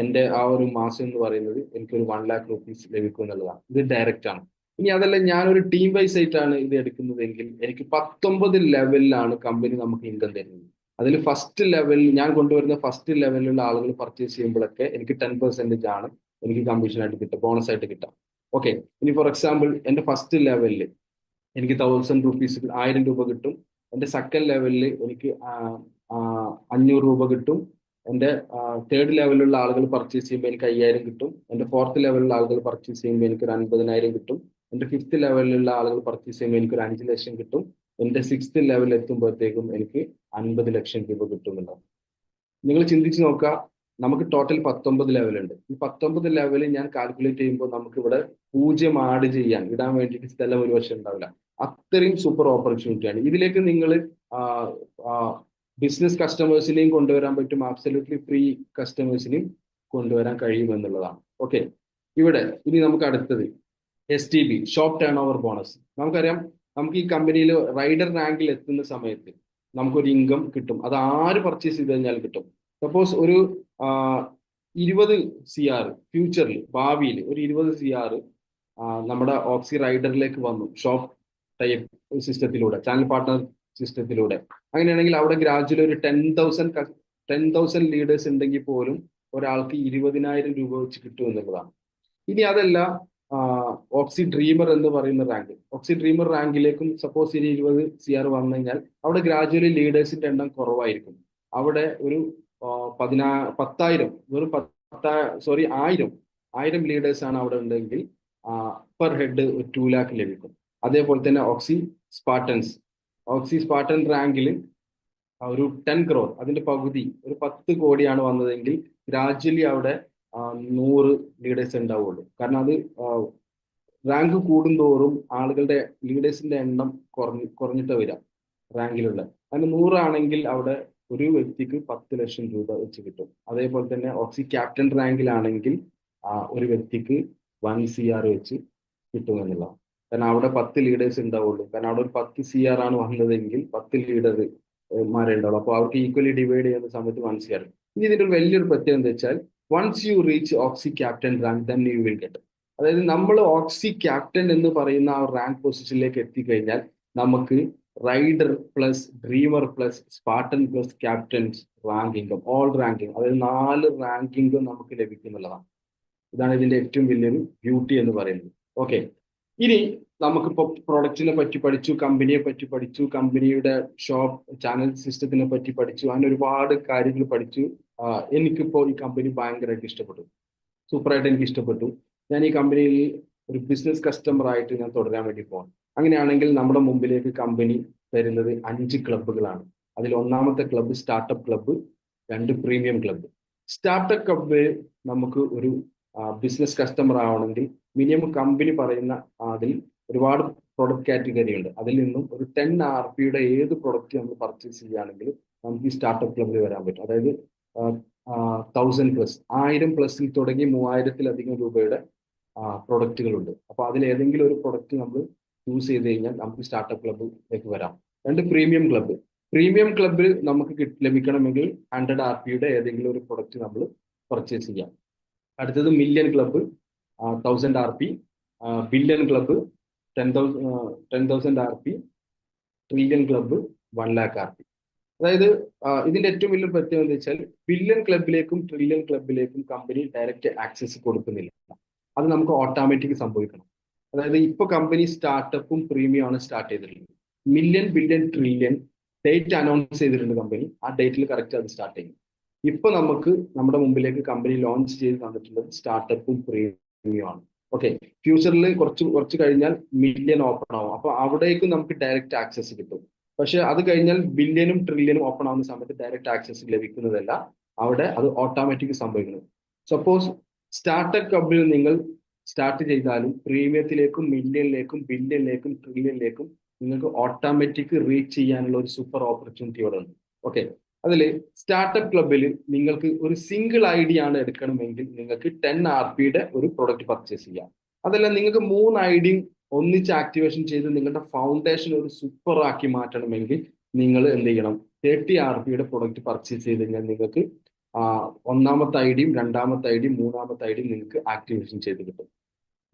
എൻ്റെ ആ ഒരു മാസം എന്ന് പറയുന്നത് എനിക്കൊരു 1 lakh റുപ്പീസ് ലഭിക്കും എന്നുള്ളതാണ്. ഇത് ഡയറക്റ്റ് ആണ്. ഇനി അതല്ല, ഞാനൊരു ടീം വൈസ് ആയിട്ടാണ് ഇത് എടുക്കുന്നതെങ്കിൽ എനിക്ക് 19 ലെവലിലാണ് കമ്പനി നമുക്ക് ഇൻകം തരുന്നത്. അതിൽ ഫസ്റ്റ് ലെവലിൽ ഞാൻ കൊണ്ടുവരുന്ന ഫസ്റ്റ് ലെവലിലുള്ള ആളുകൾ പർച്ചേസ് ചെയ്യുമ്പോഴൊക്കെ എനിക്ക് 10% ആണ് എനിക്ക് കമ്മീഷൻ ആയിട്ട് കിട്ടുക, ബോണസ് ആയിട്ട് കിട്ടാം. ഓക്കെ, ഇനി ഫോർ എക്സാമ്പിൾ എൻ്റെ ഫസ്റ്റ് ലെവലിൽ എനിക്ക് 1000 റുപ്പീസ് 1000 രൂപ കിട്ടും. എൻ്റെ സെക്കൻഡ് ലെവലിൽ എനിക്ക് 500 രൂപ കിട്ടും. എൻ്റെ തേർഡ് ലെവലിലുള്ള ആളുകൾ പർച്ചേസ് ചെയ്യുമ്പോൾ എനിക്ക് 5000 കിട്ടും. എൻ്റെ ഫോർത്ത് ലെവലിലുള്ള ആളുകൾ പർച്ചേസ് ചെയ്യുമ്പോൾ എനിക്ക് ഒരു 50,000 കിട്ടും. എൻ്റെ ഫിഫ്ത്ത് ലെവലിലുള്ള ആളുകൾ പർച്ചേസ് ചെയ്യുമ്പോൾ എനിക്ക് ഒരു 5 ലക്ഷം കിട്ടും. എൻ്റെ സിക്സ്ത് ലെവലിൽ എത്തുമ്പോഴത്തേക്കും എനിക്ക് 50 ലക്ഷം രൂപ കിട്ടുന്നുണ്ടാവും. നിങ്ങൾ ചിന്തിച്ച് നോക്കുക, നമുക്ക് ടോട്ടൽ 19 ലെവലുണ്ട്. ഈ 19 ലെവലിൽ ഞാൻ കാൽക്കുലേറ്റ് ചെയ്യുമ്പോൾ നമുക്ക് ഇവിടെ 0 ആഡ് ചെയ്യാൻ ഇടാൻ വേണ്ടിയിട്ട് സ്ഥലം ഒരു വർഷം ഉണ്ടാവില്ല. അത്രയും സൂപ്പർ ഓപ്പർച്യൂണിറ്റിയാണ്. ഇതിലേക്ക് നിങ്ങൾ ബിസിനസ് കസ്റ്റമേഴ്സിനെയും കൊണ്ടുവരാൻ പറ്റും, ആബ്സല്യൂട്ട്ലി ഫ്രീ കസ്റ്റമേഴ്സിനെയും കൊണ്ടുവരാൻ കഴിയുമെന്നുള്ളതാണ്. ഓക്കെ, ഇവിടെ ഇനി നമുക്ക് അടുത്തത് STB, shop turn over bonus. നമുക്കറിയാം, നമുക്ക് ഈ കമ്പനിയിൽ റൈഡർ റാങ്കിൽ എത്തുന്ന സമയത്ത് നമുക്കൊരു ഇൻകം കിട്ടും. അത് ആര് പർച്ചേസ് ചെയ്ത് കഴിഞ്ഞാൽ കിട്ടും. സപ്പോസ് ഒരു 20 CR ഫ്യൂച്ചറിൽ, ഭാവിയിൽ ഒരു 20 CR നമ്മുടെ ഓക്സി റൈഡറിലേക്ക് വന്നു ഷോപ്പ് ടൈപ്പ് സിസ്റ്റത്തിലൂടെ, ചാനൽ പാർട്ട്ണർ സിസ്റ്റത്തിലൂടെ. അങ്ങനെയാണെങ്കിൽ അവിടെ ഗ്രാജുവലി ഒരു 10,000 ലീഡേഴ്സ് ഉണ്ടെങ്കിൽ പോലും ഒരാൾക്ക് 20,000 രൂപ വെച്ച് കിട്ടും എന്നുള്ളതാണ്. ഇനി അതല്ല, ഓക്സി ഡ്രീമർ എന്ന് പറയുന്ന റാങ്ക്, ഓക്സി ഡ്രീമർ റാങ്കിലേക്കും സപ്പോസ് ഇനി 20 CR വന്നു കഴിഞ്ഞാൽ അവിടെ ഗ്രാജുവലി ലീഡേഴ്സിന്റെ എണ്ണം കുറവായിരിക്കും. അവിടെ ഒരു 10,000 വെറും 1000 ലീഡേഴ്സ് ആണ് അവിടെ ഉണ്ടെങ്കിൽ പെർ ഹെഡ് 2 lakh ലഭിക്കും. അതേപോലെ തന്നെ ഓക്സി സ്പാർട്ടൻ റാങ്കിൽ ഒരു 10 crore, അതിന്റെ പകുതി ഒരു 10 കോടിയാണ് വന്നതെങ്കിൽ ഗ്രാജുവലി അവിടെ 100 ലീഡേഴ്സ് ഉണ്ടാവുള്ളൂ. കാരണം അത് റാങ്ക് കൂടുന്തോറും ആളുകളുടെ ലീഡേഴ്സിന്റെ എണ്ണം കുറഞ്ഞിട്ട് വരാം റാങ്കിലുള്ള. അങ്ങനെ 100 ആണെങ്കിൽ അവിടെ ഒരു വ്യക്തിക്ക് 10 ലക്ഷം രൂപ വെച്ച് കിട്ടും. അതേപോലെ തന്നെ ഓക്സി ക്യാപ്റ്റൻ റാങ്കിലാണെങ്കിൽ ഒരു വ്യക്തിക്ക് 1 CR വെച്ച് കിട്ടുമെന്നുള്ളതാണ്. കാരണം അവിടെ 10 ലീഡേഴ്സ് ഉണ്ടാവുള്ളൂ. കാരണം അവിടെ ഒരു 10 CR ആണ് വന്നതെങ്കിൽ 10 ലീഡർമാരെ ഉണ്ടാവുള്ളൂ. അപ്പോൾ അവർക്ക് ഈക്വലി ഡിവൈഡ് ചെയ്യുന്ന സമയത്ത് 1 CR. ഇനി ഇതിന്റെ ഒരു വലിയൊരു പ്രത്യേകത എന്താ വെച്ചാൽ, once you reach Oxy captain rank then you will get. അതായത് നമ്മൾ ഓക്സി ക്യാപ്റ്റൻ എന്ന് പറയുന്ന ആ റാങ്ക് പൊസിഷനിലേക്ക് എത്തിക്കഴിഞ്ഞാൽ നമുക്ക് rider plus dreamer plus Spartan plus captains റാങ്കിങ്ങും ഓൾ റാങ്കിങ്, അതായത് 4 റാങ്കിങ്ങും നമുക്ക് ലഭിക്കുന്നുള്ളതാണ്. ഇതാണ് ഇതിന്റെ ഏറ്റവും വലിയൊരു ബ്യൂട്ടി എന്ന് പറയുന്നത്. ഓക്കെ, ഇനി നമുക്കിപ്പോ പ്രൊഡക്റ്റിനെ പറ്റി പഠിച്ചു, കമ്പനിയെ പറ്റി പഠിച്ചു, കമ്പനിയുടെ ഷോപ്പ് ചാനൽ സിസ്റ്റത്തിനെ പറ്റി പഠിച്ചു, അങ്ങനെ ഒരുപാട് കാര്യങ്ങൾ പഠിച്ചു. എനിക്കിപ്പോ ഈ കമ്പനി ഭയങ്കരമായിട്ട് ഇഷ്ടപ്പെട്ടു, സൂപ്പറായിട്ട് എനിക്ക് ഇഷ്ടപ്പെട്ടു. ഞാൻ ഈ കമ്പനിയിൽ ഒരു ബിസിനസ് കസ്റ്റമർ ആയിട്ട് ഞാൻ തുടരാൻ വേണ്ടി പോകണം. അങ്ങനെയാണെങ്കിൽ നമ്മുടെ മുമ്പിലേക്ക് കമ്പനി തരുന്നത് 5 ക്ലബ്ബുകളാണ്. അതിൽ ഒന്നാമത്തെ club startup club, 2 premium club. Startup club നമുക്ക് ഒരു ബിസിനസ് കസ്റ്റമർ ആവണമെങ്കിൽ മിനിമം കമ്പനി പറയുന്ന അതിൽ ഒരുപാട് പ്രൊഡക്റ്റ് കാറ്റഗറി ഉണ്ട്. അതിൽ നിന്നും ഒരു 10 RPയുടെ ഏത് പ്രൊഡക്റ്റ് നമ്മൾ പർച്ചേസ് ചെയ്യുകയാണെങ്കിൽ നമുക്ക് ഈ സ്റ്റാർട്ടപ്പ് ക്ലബിൽ വരാൻ പറ്റും. അതായത് 1000+, 1000+ തുടങ്ങി 3000-ലധികം രൂപയുടെ പ്രൊഡക്റ്റുകളുണ്ട്. അപ്പൊ അതിൽ ഏതെങ്കിലും ഒരു പ്രൊഡക്റ്റ് നമ്മൾ ചൂസ് ചെയ്ത് കഴിഞ്ഞാൽ നമുക്ക് സ്റ്റാർട്ടപ്പ് ക്ലബിലേക്ക് വരാം. രണ്ട്, പ്രീമിയം ക്ലബ്ബ്. പ്രീമിയം ക്ലബ്ബിൽ നമുക്ക് ലഭിക്കണമെങ്കിൽ 100 RPയുടെ ഏതെങ്കിലും ഒരു പ്രൊഡക്റ്റ് നമ്മൾ പർച്ചേസ് ചെയ്യാം. അടുത്തത് million club 1000 RP, billion club 10,000 RP, trillion club 1 lakh RP. അതായത് ഇതിന്റെ ഏറ്റവും വലിയ പ്രത്യേകത എന്ന് വെച്ചാൽ ബില്യൺ ക്ലബിലേക്കും ട്രില്യൺ ക്ലബിലേക്കും കമ്പനി ഡയറക്റ്റ് ആക്സസ് കൊടുക്കുന്നില്ല. അത് നമുക്ക് ഓട്ടോമാറ്റിക് സംഭവിക്കണം. അതായത് ഇപ്പൊ കമ്പനി സ്റ്റാർട്ടപ്പും പ്രീമിയം ആണ് സ്റ്റാർട്ട് ചെയ്തിട്ടുള്ളത്. Million, billion, trillion date announce ചെയ്തിട്ടുണ്ട് കമ്പനി. ആ ഡേറ്റിൽ കറക്റ്റ് അത് സ്റ്റാർട്ട് ചെയ്യും. ഇപ്പൊ നമുക്ക് നമ്മുടെ മുമ്പിലേക്ക് കമ്പനി ലോഞ്ച് ചെയ്ത് തന്നിട്ടുള്ളത് സ്റ്റാർട്ടപ്പും പ്രീമിയം ആണ്. ഓക്കെ, ഫ്യൂച്ചറിൽ കുറച്ച് കഴിഞ്ഞാൽ മില്യൺ ഓപ്പൺ ആവും. അപ്പൊ അവിടേക്കും നമുക്ക് ഡയറക്റ്റ് ആക്സസ് കിട്ടും. പക്ഷെ അത് കഴിഞ്ഞാൽ ബില്യനും ട്രില്യനും ഓപ്പൺ ആവുന്ന സമയത്ത് ഡയറക്റ്റ് ആക്സസ് ലഭിക്കുന്നതല്ല, അവിടെ അത് ഓട്ടോമാറ്റിക് സംഭവിക്കുന്നു. സപ്പോസ് സ്റ്റാർട്ടപ്പ് ക്ലബിൽ നിങ്ങൾ സ്റ്റാർട്ട് ചെയ്താലും പ്രീമിയത്തിലേക്കും മില്യണിലേക്കും ബില്യണിലേക്കും ട്രില്യണിലേക്കും നിങ്ങൾക്ക് ഓട്ടോമാറ്റിക് റീച്ച് ചെയ്യാനുള്ള ഒരു സൂപ്പർ ഓപ്പർച്യൂണിറ്റി ഇവിടെ ഉണ്ട്. ഓക്കെ, അതിൽ സ്റ്റാർട്ടപ്പ് ക്ലബിൽ നിങ്ങൾക്ക് ഒരു സിംഗിൾ ഐഡിയ ആണ് എടുക്കണമെങ്കിൽ നിങ്ങൾക്ക് 10 RPയുടെ ഒരു പ്രൊഡക്റ്റ് പർച്ചേസ് ചെയ്യാം. അതല്ല, നിങ്ങൾക്ക് 3 ഐഡിയും ഒന്നിച്ച് ആക്ടിവേഷൻ ചെയ്ത് നിങ്ങളുടെ ഫൗണ്ടേഷൻ ഒരു സൂപ്പർ ആക്കി മാറ്റണമെങ്കിൽ നിങ്ങൾ എന്ത് ചെയ്യണം? 30 RPയുടെ പ്രൊഡക്റ്റ് പർച്ചേസ് ചെയ്ത് കഴിഞ്ഞാൽ നിങ്ങൾക്ക് ഒന്നാമത്തെ ഐഡിയും രണ്ടാമത്തെ ഐഡിയും മൂന്നാമത്തെ ഐഡിയും നിങ്ങൾക്ക് ആക്ടിവേഷൻ ചെയ്ത് കിട്ടും.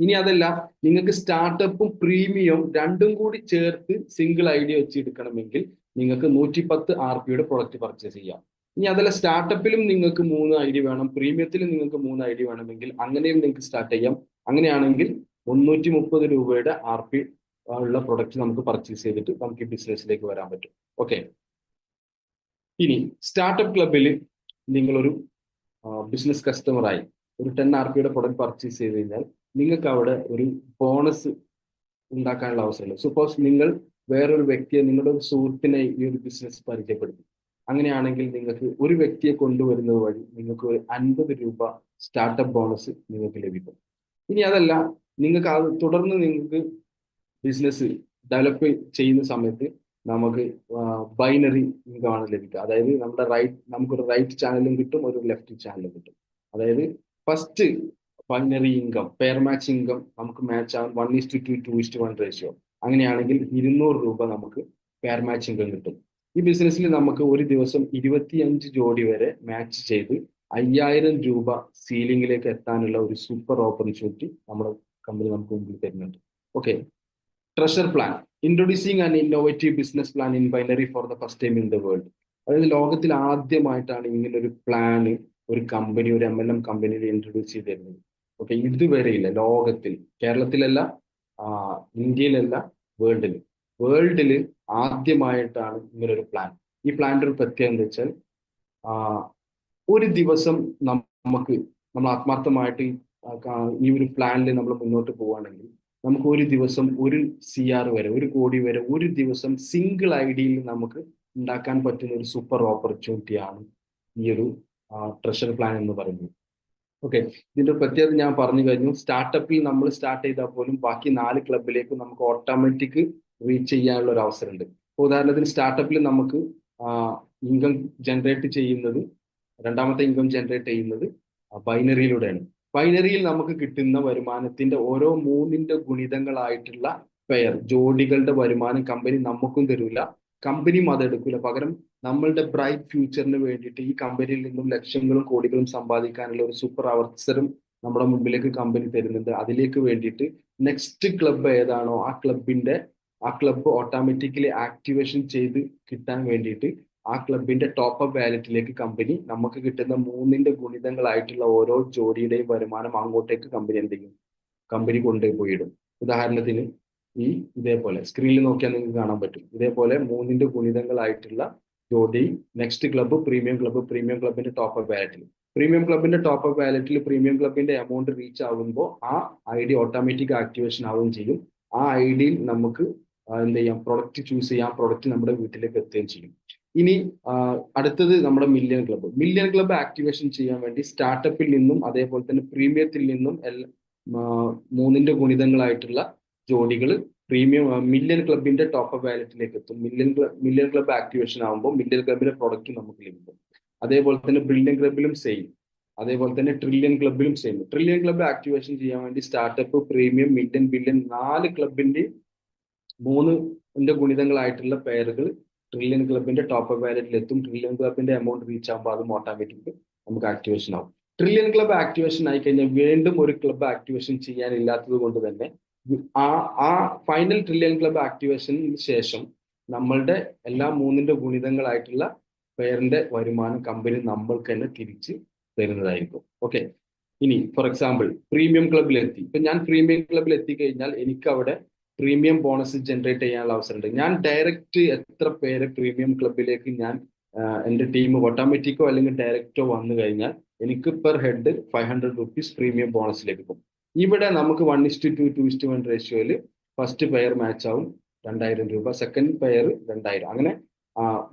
ഇനി അതല്ല, നിങ്ങൾക്ക് സ്റ്റാർട്ടപ്പും പ്രീമിയം രണ്ടും കൂടി ചേർത്ത് സിംഗിൾ ഐഡിയ വെച്ച് എടുക്കണമെങ്കിൽ നിങ്ങൾക്ക് 110 RPയുടെ പ്രൊഡക്റ്റ് പർച്ചേസ് ചെയ്യാം. ഇനി അതല്ല, സ്റ്റാർട്ടപ്പിലും നിങ്ങൾക്ക് 3 ഐഡിയ വേണം, പ്രീമിയത്തിലും നിങ്ങൾക്ക് 3 ഐഡിയ വേണമെങ്കിൽ അങ്ങനെയും നിങ്ങൾക്ക് സ്റ്റാർട്ട് ചെയ്യാം. അങ്ങനെയാണെങ്കിൽ 330 രൂപയുടെ RP ഉള്ള പ്രൊഡക്റ്റ് നമുക്ക് പർച്ചേസ് ചെയ്തിട്ട് നമുക്ക് ഈ ബിസിനസ്സിലേക്ക് വരാൻ പറ്റും. ഓക്കെ, ഇനി സ്റ്റാർട്ടപ്പ് ക്ലബിൽ നിങ്ങളൊരു ബിസിനസ് കസ്റ്റമറായി ഒരു 10 RPയുടെ പ്രൊഡക്റ്റ് പർച്ചേസ് ചെയ്ത് കഴിഞ്ഞാൽ നിങ്ങൾക്ക് അവിടെ ഒരു ബോണസ് ഉണ്ടാക്കാനുള്ള അവസരമുണ്ട്. സപ്പോസ് നിങ്ങൾ വേറൊരു വ്യക്തിയെ, നിങ്ങളുടെ ഒരു സുഹൃത്തിനെ ഈ ഒരു ബിസിനസ് പരിചയപ്പെടുത്തി. അങ്ങനെയാണെങ്കിൽ നിങ്ങൾക്ക് ഒരു വ്യക്തിയെ കൊണ്ടുവരുന്നത് വഴി നിങ്ങൾക്ക് ഒരു 50 രൂപ സ്റ്റാർട്ടപ്പ് ബോണസ് നിങ്ങൾക്ക് ലഭിക്കും. ഇനി അതല്ല, നിങ്ങൾക്ക് അത് തുടർന്ന് നിങ്ങൾക്ക് ബിസിനസ് ഡെവലപ്പ് ചെയ്യുന്ന സമയത്ത് നമുക്ക് ബൈനറി ഇൻകം ആണ് ലഭിക്കുക. അതായത് നമുക്കൊരു റൈറ്റ് ചാനലും കിട്ടും, ഒരു ലെഫ്റ്റ് ചാനലും കിട്ടും. അതായത് first binary income, pair match income നമുക്ക് മാച്ച് ആവും 1:2, 2:1 റേഷ്യോ. അങ്ങനെയാണെങ്കിൽ 200 രൂപ നമുക്ക് പെയർ മാച്ച് ഇൻകം കിട്ടും. ഈ ബിസിനസ്സിൽ നമുക്ക് ഒരു ദിവസം 25 ജോഡി വരെ മാച്ച് ചെയ്ത് 5000 രൂപ സീലിംഗിലേക്ക് എത്താനുള്ള ഒരു സൂപ്പർ ഓപ്പർച്യൂണിറ്റി നമ്മുടെ കമ്പനി നമുക്ക് മുമ്പിൽ തരുന്നുണ്ട്. Okay, treasure plan, introducing an innovative business plan in binary for the first time in the world. അതായത് ലോകത്തിൽ ആദ്യമായിട്ടാണ് ഇങ്ങനൊരു പ്ലാന് ഒരു കമ്പനി, ഒരു MLM കമ്പനിയിൽ ഇൻട്രൊഡ്യൂസ് ചെയ്ത് തരുന്നത്. ഓക്കെ, ഇതുവരെയില്ല ലോകത്തിൽ, കേരളത്തിലല്ല, ഇന്ത്യയിലല്ല, വേൾഡിൽ ആദ്യമായിട്ടാണ് ഇങ്ങനൊരു പ്ലാൻ. ഈ പ്ലാന്റെ ഒരു പ്രത്യേകത എന്താ വെച്ചാൽ ഒരു ദിവസം നമ്മൾ ആത്മാർത്ഥമായിട്ട് ഈ ഒരു പ്ലാനിൽ നമ്മൾ മുന്നോട്ട് പോവുകയാണെങ്കിൽ നമുക്ക് ഒരു ദിവസം 1 CR വരെ, 1 കോടി വരെ ഒരു ദിവസം സിംഗിൾ ഐഡിയയിൽ നമുക്ക് ഉണ്ടാക്കാൻ പറ്റുന്ന ഒരു സൂപ്പർ ഓപ്പർച്യൂണിറ്റിയാണ് ഈ ഒരു ട്രഷർ പ്ലാൻ എന്ന് പറയുന്നത്. ഓക്കെ, ഇതിന്റെ പ്രത്യേകത ഞാൻ പറഞ്ഞു കഴിഞ്ഞു. സ്റ്റാർട്ടപ്പിൽ നമ്മൾ സ്റ്റാർട്ട് ചെയ്താൽ പോലും ബാക്കി 4 ക്ലബിലേക്ക് നമുക്ക് ഓട്ടോമാറ്റിക് റീച്ച് ചെയ്യാനുള്ള ഒരു അവസരമുണ്ട്. ഉദാഹരണത്തിന് സ്റ്റാർട്ടപ്പിൽ നമുക്ക് ഇൻകം ജനറേറ്റ് ചെയ്യുന്നത്, രണ്ടാമത്തെ ഇൻകം ജനറേറ്റ് ചെയ്യുന്നത് ബൈനറിയിലൂടെയാണ്. ബൈനറിയിൽ നമുക്ക് കിട്ടുന്ന വരുമാനത്തിന്റെ ഓരോ 3ന്റെ ഗുണിതങ്ങളായിട്ടുള്ള ജോഡികളുടെ വരുമാനം കമ്പനി നമുക്കും തരില്ല, കമ്പനിയും അതെടുക്കില്ല. പകരം നമ്മളുടെ ബ്രൈറ്റ് ഫ്യൂച്ചറിന് വേണ്ടിയിട്ട് ഈ കമ്പനിയിൽ നിന്നും ലക്ഷങ്ങളും കോടികളും സമ്പാദിക്കാനുള്ള ഒരു സൂപ്പർ അവസരം നമ്മുടെ മുമ്പിലേക്ക് കമ്പനി തരുന്നുണ്ട്. അതിലേക്ക് വേണ്ടിയിട്ട് നെക്സ്റ്റ് ക്ലബ്ബ് ഏതാണോ ആ ക്ലബ്ബ് ഓട്ടോമാറ്റിക്കലി ആക്ടിവേഷൻ ചെയ്ത് കിട്ടാൻ വേണ്ടിയിട്ട് ആ ക്ലബിന്റെ ടോപ്പ് അപ്പ് വാലറ്റിലേക്ക് കമ്പനി നമുക്ക് കിട്ടുന്ന 3ന്റെ ഗുണിതങ്ങളായിട്ടുള്ള ഓരോ ജോഡിയുടെയും വരുമാനം അങ്ങോട്ടേക്ക് കമ്പനി എന്ത് ചെയ്യും? കമ്പനി കൊണ്ടുപോയിടും. ഉദാഹരണത്തിന് ഇതേപോലെ സ്ക്രീനിൽ നോക്കിയാൽ നിങ്ങൾക്ക് കാണാൻ പറ്റും. ഇതേപോലെ 3ന്റെ ഗുണിതങ്ങളായിട്ടുള്ള ജോഡി നെക്സ്റ്റ് ക്ലബ്ബ്, പ്രീമിയം ക്ലബിന്റെ ടോപ്പ് അപ്പ് വാലറ്റിൽ, പ്രീമിയം ക്ലബിന്റെ ടോപ്പ് അപ്പ് വാലറ്റിൽ പ്രീമിയം ക്ലബിന്റെ എമൗണ്ട് റീച്ച് ആകുമ്പോൾ ആ ID ഓട്ടോമാറ്റിക് ആക്ടിവേഷൻ ആവുകയും ചെയ്യും. ആ IDയിൽ നമുക്ക് എന്ത് ചെയ്യാം? പ്രൊഡക്റ്റ് ചൂസ് ചെയ്യാം, പ്രൊഡക്റ്റ് നമ്മുടെ വീട്ടിലേക്ക് എത്തുകയും ചെയ്യും. ഇനി അടുത്തത് നമ്മുടെ million club. Million club activation ചെയ്യാൻ വേണ്ടി സ്റ്റാർട്ടപ്പിൽ നിന്നും അതേപോലെ തന്നെ പ്രീമിയത്തിൽ നിന്നും മൂന്നിന്റെ ഗുണിതങ്ങളായിട്ടുള്ള ജോഡികൾ പ്രീമിയം മില്യൺ ക്ലബിന്റെ ടോപ്പ് അപ്പ് വാലറ്റിലേക്ക് എത്തും. മില്യൺ ക്ലബ്ബ് ആക്ടിവേഷൻ ആകുമ്പോൾ മില്യൺ ക്ലബിന്റെ പ്രൊഡക്റ്റ് നമുക്ക് ലഭിക്കും. അതേപോലെ തന്നെ ബ്രില്യൺ ക്ലബിലും സെയിം, അതേപോലെ തന്നെ ട്രില്യൺ ക്ലബിലും സെയിം. ട്രില്യൺ ക്ലബ്ബ് ആക്ടിവേഷൻ ചെയ്യാൻ വേണ്ടി സ്റ്റാർട്ടപ്പ്, പ്രീമിയം, മില്യൺ, ബില്യൺ 4 ക്ലബിന്റെ 3 ഗുണിതങ്ങളായിട്ടുള്ള പേരുകൾ ട്രില്യൺ ക്ലബിന്റെ ടോപ്പ് അപ്പ് വാലറ്റിൽ എത്തും. ട്രില്യൺ ക്ലബിന്റെ എമൗണ്ട് റീച്ച് ആകുമ്പോൾ അതും ഓട്ടോമാറ്റിക് നമുക്ക് ആക്ടിവേഷൻ ആവും. ട്രില്യൺ ക്ലബ്ബ് ആക്ടിവേഷൻ ആയി കഴിഞ്ഞാൽ വീണ്ടും ഒരു ക്ലബ്ബ് ആക്ടിവേഷൻ ചെയ്യാനില്ലാത്തത് കൊണ്ട് തന്നെ ആ ഫൈനൽ ട്രില്യൺ ക്ലബ്ബ് ആക്ടിവേഷന് ശേഷം നമ്മളുടെ എല്ലാ 3 ഗുണിതങ്ങളായിട്ടുള്ള പേരിന്റെ വരുമാനം കമ്പനി നമ്മൾക്ക് തന്നെ തിരിച്ച് തരുന്നതായിരിക്കും. ഓക്കെ. ഇനി ഫോർ എക്സാമ്പിൾ പ്രീമിയം ക്ലബിൽ എത്തി. ഇപ്പൊ ഞാൻ പ്രീമിയം ക്ലബിൽ എത്തിക്കഴിഞ്ഞാൽ എനിക്ക് അവിടെ പ്രീമിയം ബോണസ് ജനറേറ്റ് ചെയ്യാനുള്ള അവസരമുണ്ട്. ഞാൻ ഡയറക്റ്റ് എത്ര പേര് പ്രീമിയം ക്ലബിലേക്ക് ഞാൻ എൻ്റെ ടീം ഓട്ടോമാറ്റിക്കോ അല്ലെങ്കിൽ ഡയറക്റ്റോ വന്നു കഴിഞ്ഞാൽ എനിക്ക് per head 500 rupees premium bonus ലഭിക്കും. ഇവിടെ നമുക്ക് 1:2, 2:1 റേഷ്യോയിൽ ഫസ്റ്റ് പെയർ മാച്ച് ആവും 2000 രൂപ, സെക്കൻഡ് പെയർ 2000. അങ്ങനെ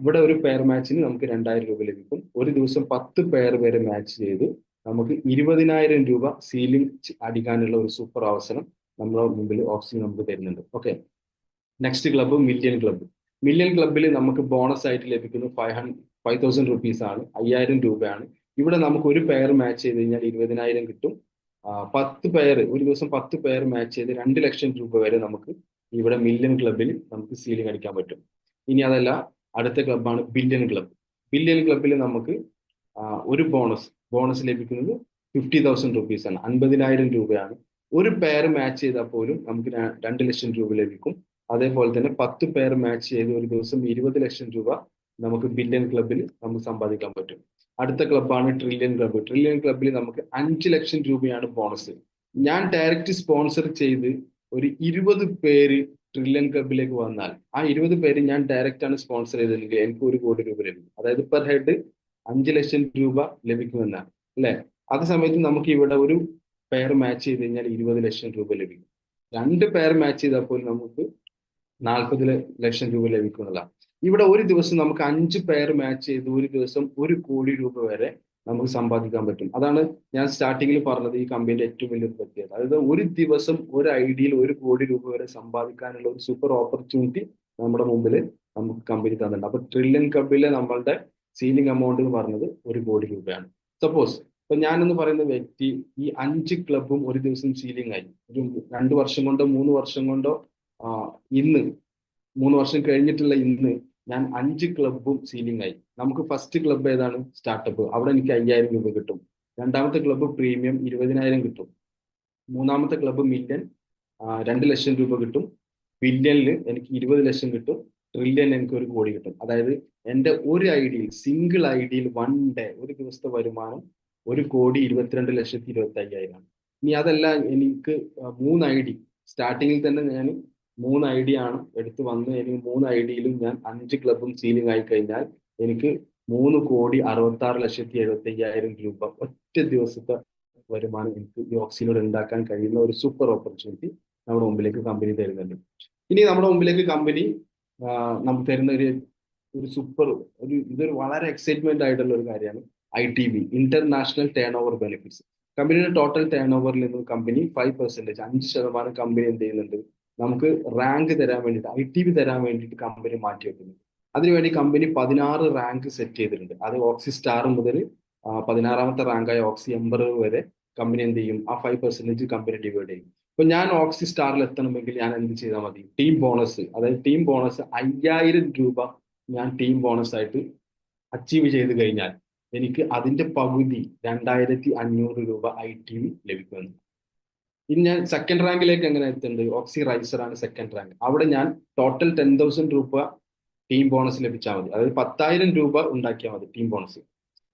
ഇവിടെ ഒരു പെയർ മാച്ചിന് നമുക്ക് 2000 രൂപ ലഭിക്കും. ഒരു ദിവസം 10 പെയർ വരെ മാച്ച് ചെയ്ത് നമുക്ക് 20,000 രൂപ സീലിംഗ് അടിക്കാനുള്ള ഒരു സൂപ്പർ അവസരം നമ്മുടെ മുമ്പിൽ ഓക്സി നമുക്ക് തരുന്നുണ്ട്. Okay. Next club million club. Million ക്ലബ്ബിൽ നമുക്ക് ബോണസ് ആയിട്ട് ലഭിക്കുന്നത് 5,000 rupees ആണ്, 5000 രൂപയാണ്. ഇവിടെ നമുക്ക് ഒരു പെയർ മാച്ച് ചെയ്ത് കഴിഞ്ഞാൽ 20,000 കിട്ടും. 10 പെയർ, ഒരു ദിവസം 10 പെയർ മാച്ച് ചെയ്ത് 2 ലക്ഷം രൂപ വരെ നമുക്ക് ഇവിടെ മില്യൺ ക്ലബ്ബിൽ നമുക്ക് സീലിംഗ് അടിക്കാൻ പറ്റും. ഇനി അതല്ല, അടുത്ത ക്ലബ്ബാണ് ബില്യൺ ക്ലബ്ബ്. ബില്യൺ ക്ലബ്ബിൽ നമുക്ക് ഒരു ബോണസ് ലഭിക്കുന്നത് 50,000 rupees ആണ്, 50,000 രൂപയാണ്. ഒരു പെയർ മാച്ച് ചെയ്താൽ പോലും നമുക്ക് 2 ലക്ഷം രൂപ ലഭിക്കും. അതേപോലെ തന്നെ 10 പെയർ മാച്ച് ചെയ്ത് ഒരു ദിവസം 20 ലക്ഷം രൂപ നമുക്ക് ബില്യൺ ക്ലബ്ബിൽ നമുക്ക് സമ്പാദിക്കാൻ പറ്റും. അടുത്ത ക്ലബ്ബാണ് ട്രില്യൺ ക്ലബ്ബ്. ട്രില്യൺ ക്ലബ്ബിൽ നമുക്ക് 5 ലക്ഷം രൂപയാണ് ബോണസ്. ഞാൻ ഡയറക്റ്റ് സ്പോൺസർ ചെയ്ത് ഒരു 20 പേര് ട്രില്യൺ ക്ലബ്ബിലേക്ക് വന്നാൽ ആ 20 പേര് ഞാൻ ഡയറക്റ്റ് ആണ് സ്പോൺസർ ചെയ്തതെങ്കിൽ എനിക്ക് 1 കോടി രൂപ ലഭിക്കും. അതായത് പെർ ഹെഡ് 5 ലക്ഷം രൂപ ലഭിക്കുമെന്നാണ് അല്ലെ. അതേ സമയത്ത് നമുക്ക് ഇവിടെ ഒരു പെയർ മാച്ച് ചെയ്ത് കഴിഞ്ഞാൽ 20 ലക്ഷം രൂപ ലഭിക്കും. 2 പെയർ മാച്ച് ചെയ്തപ്പോൾ നമുക്ക് 40 ലക്ഷം രൂപ ലഭിക്കുന്നതാണ്. ഇവിടെ ഒരു ദിവസം നമുക്ക് 5 പെയർ മാച്ച് ചെയ്ത് ഒരു ദിവസം 1 കോടി രൂപ വരെ നമുക്ക് സമ്പാദിക്കാൻ പറ്റും. അതാണ് ഞാൻ സ്റ്റാർട്ടിങ്ങിൽ പറഞ്ഞത് ഈ കമ്പനിയുടെ ഏറ്റവും വലിയൊരു പ്രത്യേകത. അതായത് ഒരു ദിവസം ഒരു ഐഡിയയിൽ 1 കോടി രൂപ വരെ സമ്പാദിക്കാനുള്ള ഒരു സൂപ്പർ ഓപ്പർച്യൂണിറ്റി നമ്മുടെ മുമ്പിൽ നമുക്ക് കമ്പനി തന്നിട്ടുണ്ട്. അപ്പൊ ട്രില്യൺ ക്ലബിലെ നമ്മളുടെ സീലിംഗ് എമൗണ്ട് എന്ന് പറഞ്ഞത് 1 കോടി രൂപയാണ്. സപ്പോസ് ഇപ്പൊ ഞാനെന്ന് പറയുന്ന വ്യക്തി ഈ 5 ക്ലബും ഒരു ദിവസം സീലിംഗ് ആയി ഒരു 2 വർഷം കൊണ്ടോ 3 വർഷം കൊണ്ടോ ഇന്ന് 3 വർഷം കഴിഞ്ഞിട്ടുള്ള ഇന്ന് ഞാൻ 5 ക്ലബും സീലിംഗ് ആയി. നമുക്ക് ഫസ്റ്റ് ക്ലബ്ബ് ഏതാണ്? സ്റ്റാർട്ടപ്പ്. അവിടെ എനിക്ക് 5000 രൂപ കിട്ടും. രണ്ടാമത്തെ ക്ലബ്ബ് പ്രീമിയം 20,000 കിട്ടും. മൂന്നാമത്തെ ക്ലബ്ബ് മില്യൺ 2 ലക്ഷം രൂപ കിട്ടും. ബില്യണിൽ എനിക്ക് 20 ലക്ഷം കിട്ടും. ട്രില്യൺ എനിക്ക് 1 കോടി കിട്ടും. അതായത് എൻ്റെ ഒരു ഐഡിയയിൽ, സിംഗിൾ ഐഡിയയിൽ വൺ ഡേ ഒരു ദിവസത്തെ വരുമാനം 1,22,25,000. ഇനി അതല്ല, എനിക്ക് 3 ഐഡി സ്റ്റാർട്ടിങ്ങിൽ തന്നെ ഞാൻ 3 ഐഡി ആണ് എടുത്ത് വന്ന് എനിക്ക് 3 ഐഡിയിലും ഞാൻ 5 ക്ലബും സീലിംഗ് ആയി കഴിഞ്ഞാൽ എനിക്ക് 3,66,75,000 രൂപ ഒറ്റ ദിവസത്തെ വരുമാനം എനിക്ക് ഈ ഓക്സിയിലൂടെ ഉണ്ടാക്കാൻ കഴിയുന്ന ഒരു സൂപ്പർ ഓപ്പർച്യൂണിറ്റി നമ്മുടെ മുമ്പിലേക്ക് കമ്പനി തരുന്നുണ്ട്. ഇനി നമ്മുടെ മുമ്പിലേക്ക് കമ്പനി നമുക്ക് തരുന്ന ഒരു സൂപ്പർ ഇതൊരു വളരെ എക്സൈറ്റ്മെന്റ് ആയിട്ടുള്ള ഒരു കാര്യമാണ് ITB, international turn over benefits. കമ്പനിയുടെ ടോട്ടൽ ടേൺ ഓവറിൽ നിന്നും കമ്പനി 5%, 5% കമ്പനി എന്ത് ചെയ്യുന്നുണ്ട്, നമുക്ക് റാങ്ക് തരാൻ വേണ്ടിയിട്ട്, ITB തരാൻ വേണ്ടിയിട്ട് കമ്പനി മാറ്റി വെക്കുന്നുണ്ട്. അതിനുവേണ്ടി കമ്പനി 16 റാങ്ക് സെറ്റ് ചെയ്തിട്ടുണ്ട്. അത് ഓക്സി സ്റ്റാർ മുതൽ 16ാമത്തെ റാങ്കായ ഓക്സി എംബർ വരെ കമ്പനി എന്ത് ചെയ്യും, ആ 5% കമ്പനി ഡിവൈഡ് ചെയ്യും. ഇപ്പൊ ഞാൻ ഓക്സി സ്റ്റാറിൽ എത്തണമെങ്കിൽ ഞാൻ എന്ത് ചെയ്താൽ മതി? ടീം ബോണസ്, അതായത് ടീം ബോണസ് 5000 രൂപ ഞാൻ ടീം ബോണസ് ആയിട്ട് അച്ചീവ് ചെയ്ത് കഴിഞ്ഞാൽ എനിക്ക് അതിന്റെ പകുതി 2500 രൂപ ITB ലഭിക്കുമെന്ന്. ഇനി ഞാൻ സെക്കൻഡ് റാങ്കിലേക്ക് എങ്ങനെ എത്തുന്നുണ്ട്? ഓക്സി റൈസർ ആണ് സെക്കൻഡ് റാങ്ക്. അവിടെ ഞാൻ ടോട്ടൽ 10,000 രൂപ ടീം ബോണസ് ലഭിച്ചാൽ മതി. അതായത് 10,000 രൂപ ഉണ്ടാക്കിയാൽ മതി ടീം ബോണസ്.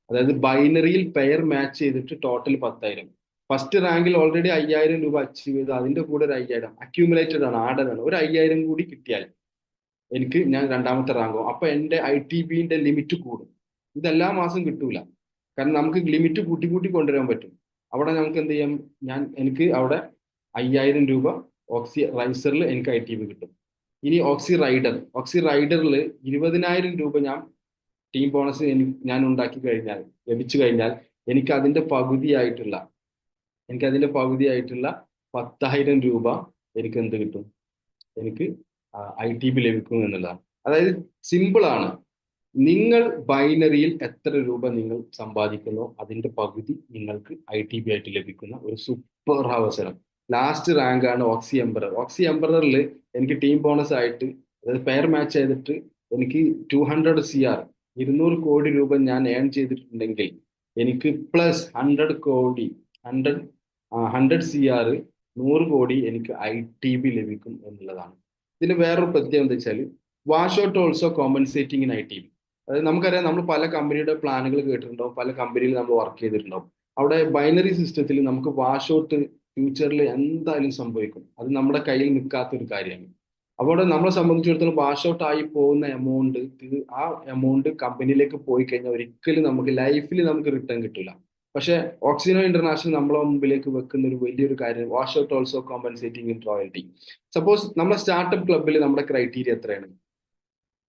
അതായത് ബൈനറിയിൽ പെയർ മാച്ച് ചെയ്തിട്ട് ടോട്ടൽ 10,000. ഫസ്റ്റ് റാങ്കിൽ ഓൾറെഡി 5000 രൂപ അച്ചീവ് ചെയ്ത് അതിന്റെ കൂടെ ഒരു 5000 അക്യൂമുലേറ്റഡ് ആണ്, ആഡഡ് ആണ്. ഒരു 5000 കൂടി കിട്ടിയാൽ ഞാൻ രണ്ടാമത്തെ റാങ്കാവും. അപ്പൊ എന്റെ ITBന്റെ ലിമിറ്റ് കൂടും. ഇതെല്ലാ മാസം കിട്ടൂല, കാരണം നമുക്ക് ലിമിറ്റ് കൂട്ടി കൊണ്ടുവരാൻ പറ്റും. അവിടെ നമുക്ക് എന്ത് ചെയ്യാം, എനിക്ക് അവിടെ 5000 രൂപ ഓക്സി റൈസറിൽ എനിക്ക് ITB കിട്ടും. ഇനി ഓക്സി റൈഡറിൽ 20,000 രൂപ ഞാൻ ടീം ബോണസ് ഞാൻ ഉണ്ടാക്കി കഴിഞ്ഞാൽ, ലഭിച്ചു കഴിഞ്ഞാൽ എനിക്ക് അതിന്റെ പകുതിയായിട്ടുള്ള 10,000 രൂപ എനിക്ക് എന്ത് കിട്ടും? എനിക്ക് ITB ലഭിക്കും എന്നുള്ളതാണ്. അതായത് സിമ്പിൾ ആണ്. നിങ്ങൾ ബൈനറിയിൽ എത്ര രൂപ നിങ്ങൾ സമ്പാദിക്കുന്നോ അതിന്റെ പകുതി നിങ്ങൾക്ക് ITB ആയിട്ട് ലഭിക്കുന്ന ഒരു സൂപ്പർ അവസരം. ലാസ്റ്റ് റാങ്ക് ആണ് ഓക്സി എംബറർ. ഓക്സി എംബററിൽ എനിക്ക് ടീം ബോണസ് ആയിട്ട്, അതായത് പെയർ മാച്ച് ചെയ്തിട്ട് എനിക്ക് 200 CR 200 കോടി രൂപ ഞാൻ ഏൺ ചെയ്തിട്ടുണ്ടെങ്കിൽ എനിക്ക് പ്ലസ് 100 കോടി 100 CR 100 കോടി എനിക്ക് ITB ലഭിക്കും എന്നുള്ളതാണ്. ഇതിന് വേറൊരു പ്രത്യേകത എന്താ വെച്ചാൽ wash out also compensating in ITB. അതായത് നമുക്കറിയാം, നമ്മൾ പല കമ്പനിയുടെ പ്ലാനുകൾ കേട്ടിട്ടുണ്ടാവും, പല കമ്പനിയിൽ നമ്മൾ വർക്ക് ചെയ്തിട്ടുണ്ടാവും. അവിടെ ബൈനറി സിസ്റ്റത്തിൽ നമുക്ക് വാഷ് ഔട്ട് ഫ്യൂച്ചറിൽ എന്തായാലും സംഭവിക്കും. അത് നമ്മുടെ കയ്യിൽ നിൽക്കാത്ത ഒരു കാര്യമാണ്. അപ്പോൾ നമ്മളെ സംബന്ധിച്ചിടത്തോളം വാഷ് ഔട്ട് ആയി പോകുന്ന ആ എമൗണ്ട് കമ്പനിയിലേക്ക് പോയി കഴിഞ്ഞാൽ ഒരിക്കലും നമുക്ക് ലൈഫിൽ നമുക്ക് റിട്ടേൺ കിട്ടില്ല. പക്ഷെ ഓക്സിനോ ഇന്റർനാഷണൽ നമ്മളെ മുമ്പിലേക്ക് വെക്കുന്ന ഒരു വലിയൊരു കാര്യം, wash out also compensating in royalty. Suppose നമ്മുടെ സ്റ്റാർട്ടപ്പ് ക്ലബിൽ നമ്മുടെ ക്രൈറ്റീരിയ എത്രയാണ്?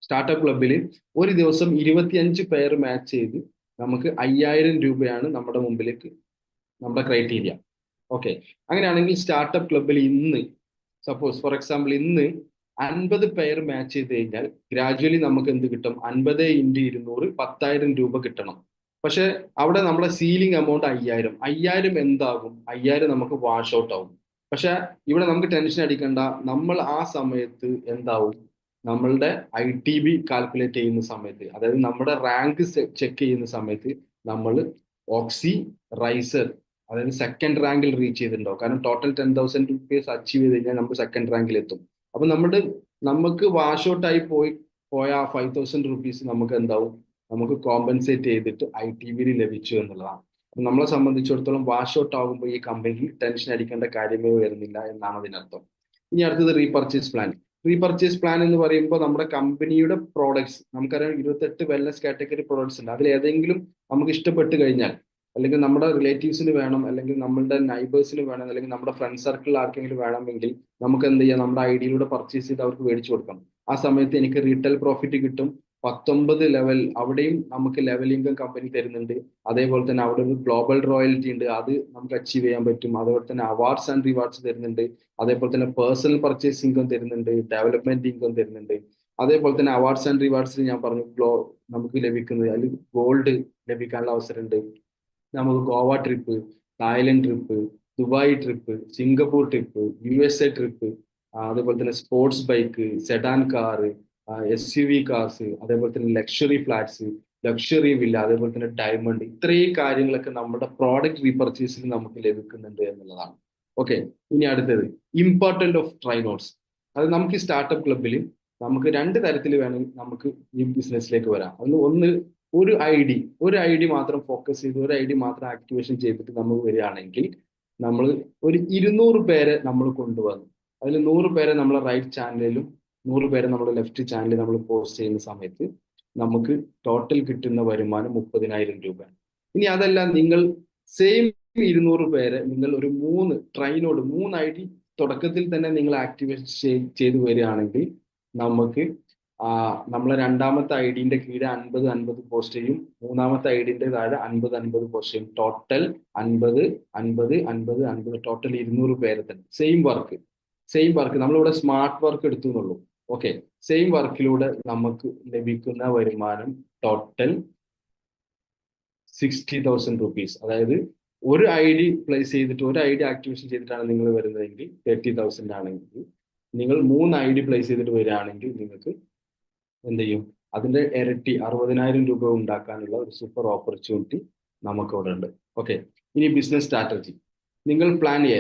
സ്റ്റാർട്ടപ്പ് ക്ലബിൽ ഒരു ദിവസം 25 പേർ മാച്ച് ചെയ്ത് നമുക്ക് 5,000 രൂപയാണ് നമ്മുടെ മുമ്പിലേക്ക് നമ്മുടെ ക്രൈറ്റീരിയ. ഓക്കെ, അങ്ങനെയാണെങ്കിൽ സ്റ്റാർട്ടപ്പ് ക്ലബിൽ ഇന്ന് സപ്പോസ് ഫോർ എക്സാമ്പിൾ ഇന്ന് 50 പേർ മാച്ച് ചെയ്ത് കഴിഞ്ഞാൽ ഗ്രാജുവലി നമുക്ക് എന്ത് കിട്ടും? 50 × 200 10,000 രൂപ കിട്ടണം. പക്ഷെ അവിടെ നമ്മുടെ സീലിംഗ് എമൗണ്ട് 5,000 എന്താകും? 5,000 നമുക്ക് വാഷ് ഔട്ട് ആവും. പക്ഷെ ഇവിടെ നമുക്ക് ടെൻഷൻ അടിക്കണ്ട. നമ്മൾ ആ സമയത്ത് എന്താവും? നമ്മളുടെ ITB കാൽക്കുലേറ്റ് ചെയ്യുന്ന സമയത്ത്, അതായത് നമ്മുടെ റാങ്ക് ചെക്ക് ചെയ്യുന്ന സമയത്ത് നമ്മൾ ഓക്സി റൈസർ, അതായത് സെക്കൻഡ് റാങ്കിൽ റീച്ച് ചെയ്തിട്ടുണ്ടാവും. കാരണം ടോട്ടൽ 10,000 രൂപീസ് അച്ചീവ് ചെയ്ത് കഴിഞ്ഞാൽ നമ്മൾ സെക്കൻഡ് റാങ്കിൽ എത്തും. അപ്പൊ നമുക്ക് വാഷ് ഔട്ട് ആയി പോയ 5,000 രൂപീസ് നമുക്ക് എന്താവും? നമുക്ക് കോമ്പൻസേറ്റ് ചെയ്തിട്ട് ITB ലഭിച്ചു എന്നുള്ളതാണ്. നമ്മളെ സംബന്ധിച്ചിടത്തോളം വാഷ് ഔട്ട് ആകുമ്പോൾ ഈ കമ്പനിയിൽ ടെൻഷൻ അടിക്കേണ്ട കാര്യമേ വരുന്നില്ല എന്നാണ് അതിനർത്ഥം. ഇനി അടുത്തത് റീപർച്ചേസ് പ്ലാൻ. റീപർച്ചേസ് പ്ലാൻ എന്ന് പറയുമ്പോൾ നമ്മുടെ കമ്പനിയുടെ പ്രോഡക്ട്സ്, നമുക്കറിയാം 28 വെൽനസ് കാറ്റഗറി പ്രോഡക്ട്സ് ഉണ്ട്. അതിൽ ഏതെങ്കിലും നമുക്ക് ഇഷ്ടപ്പെട്ട് കഴിഞ്ഞാൽ, അല്ലെങ്കിൽ നമ്മുടെ റിലേറ്റീവ്സിന് വേണം, അല്ലെങ്കിൽ നമ്മുടെ നൈബേഴ്സിന് വേണം, അല്ലെങ്കിൽ നമ്മുടെ ഫ്രണ്ട് സർക്കിളിൽ ആർക്കെങ്കിലും വേണമെങ്കിൽ നമുക്ക് എന്ത് ചെയ്യാം? നമ്മുടെ IDയിലൂടെ പർച്ചേസ് ചെയ്ത് അവർക്ക് മേടിച്ചു കൊടുക്കാം. ആ സമയത്ത് എനിക്ക് റീറ്റെയിൽ പ്രോഫിറ്റ് കിട്ടും. 19 ലെവൽ, അവിടെയും നമുക്ക് ലെവൽ ഇൻകം കമ്പനി തരുന്നുണ്ട്. അതേപോലെ തന്നെ അവിടെ ഒരു ഗ്ലോബൽ റോയൽറ്റി ഉണ്ട്, അത് നമുക്ക് അച്ചീവ് ചെയ്യാൻ പറ്റും. അതുപോലെ തന്നെ അവാർഡ്സ് ആൻഡ് റിവാർഡ്സ് തരുന്നുണ്ട്. അതേപോലെ തന്നെ പേഴ്സണൽ പർച്ചേസ് ഇൻകം തരുന്നുണ്ട്, ഡെവലപ്മെന്റ് ഇൻകം തരുന്നുണ്ട്. അതേപോലെ തന്നെ അവാർഡ്സ് ആൻഡ് റിവാർഡ്സിൽ ഞാൻ പറഞ്ഞു നമുക്ക് ലഭിക്കുന്നത്, അതിൽ ഗോൾഡ് ലഭിക്കാനുള്ള അവസരമുണ്ട്. നമുക്ക് Goa trip, Thailand trip, Dubai trip, Singapore trip, USA trip, അതേപോലെ തന്നെ sports bike, sedan car, SUV cars, അതേപോലെ തന്നെ ലക്ഷറി ഫ്ലാറ്റ്സ്, ലക്ഷറി വില്ല, അതേപോലെ തന്നെ ഡയമണ്ട്, ഇത്രയും കാര്യങ്ങളൊക്കെ നമ്മുടെ പ്രോഡക്റ്റ് റീപർച്ചേസിൽ നമുക്ക് ലഭിക്കുന്നുണ്ട് എന്നുള്ളതാണ്. ഓക്കെ, ഇനി അടുത്തത് ഇമ്പോർട്ടന്റ് ഓഫ് ട്രൈനോട്സ്. അത് നമുക്ക് ഈ സ്റ്റാർട്ടപ്പ് ക്ലബിൽ നമുക്ക് 2 തരത്തിൽ വേണമെങ്കിൽ നമുക്ക് ഈ ബിസിനസ്സിലേക്ക് വരാം. ഒന്ന് ഒരു ഐ ഡി മാത്രം ഫോക്കസ് ചെയ്ത് ഒരു ID മാത്രം ആക്ടിവേഷൻ ചെയ്തിട്ട് നമ്മൾ വരികയാണെങ്കിൽ, നമ്മൾ ഒരു 200 പേരെ നമ്മൾ കൊണ്ടുവന്നു. അതിൽ 100 പേരെ നമ്മളെ റൈറ്റ് ചാനലിലും 100 പേരെ നമ്മുടെ ലെഫ്റ്റ് ചാനലിൽ നമ്മൾ പോസ്റ്റ് ചെയ്യുന്ന സമയത്ത് നമുക്ക് ടോട്ടൽ കിട്ടുന്ന വരുമാനം 30,000 രൂപ. ഇനി അതല്ല, നിങ്ങൾ സെയിം 200 പേരെ നിങ്ങൾ ഒരു 3 ID തുടക്കത്തിൽ തന്നെ നിങ്ങൾ ആക്ടിവേറ്റ് ചെയ്ത് വരികയാണെങ്കിൽ നമുക്ക് നമ്മളെ രണ്ടാമത്തെ IDന്റെ കീഴെ 50 പോസ്റ്റ് ചെയ്യും, മൂന്നാമത്തെ IDന്റെ താഴെ 50 പോസ്റ്റ് ചെയ്യും. ടോട്ടൽ 50 ടോട്ടൽ 200 പേരെ തന്നെ സെയിം വർക്ക് നമ്മളിവിടെ സ്മാർട്ട് വർക്ക് എടുത്തു എന്നുള്ളൂ. ഓക്കെ, സെയിം വർക്കിലൂടെ നമുക്ക് ലഭിക്കുന്ന വരുമാനം ടോട്ടൽ 60,000 രൂപീസ്. അതായത് ഒരു ID പ്ലേസ് ചെയ്തിട്ട്, ഒരു ID ആക്ടിവേഷൻ ചെയ്തിട്ടാണ് നിങ്ങൾ വരുന്നതെങ്കിൽ 30,000 ആണെങ്കിൽ, നിങ്ങൾ 3 ID പ്ലേസ് ചെയ്തിട്ട് വരികയാണെങ്കിൽ നിങ്ങൾക്ക് എന്ത് ചെയ്യും? അതിന്റെ ഇരട്ടി 60,000 രൂപ ഉണ്ടാക്കാനുള്ള ഒരു സൂപ്പർ ഓപ്പർച്യൂണിറ്റി നമുക്ക് ഇവിടെ ഉണ്ട്. ഓക്കെ, ഇനി ബിസിനസ് സ്ട്രാറ്റജി. നിങ്ങൾ പ്ലാൻ എ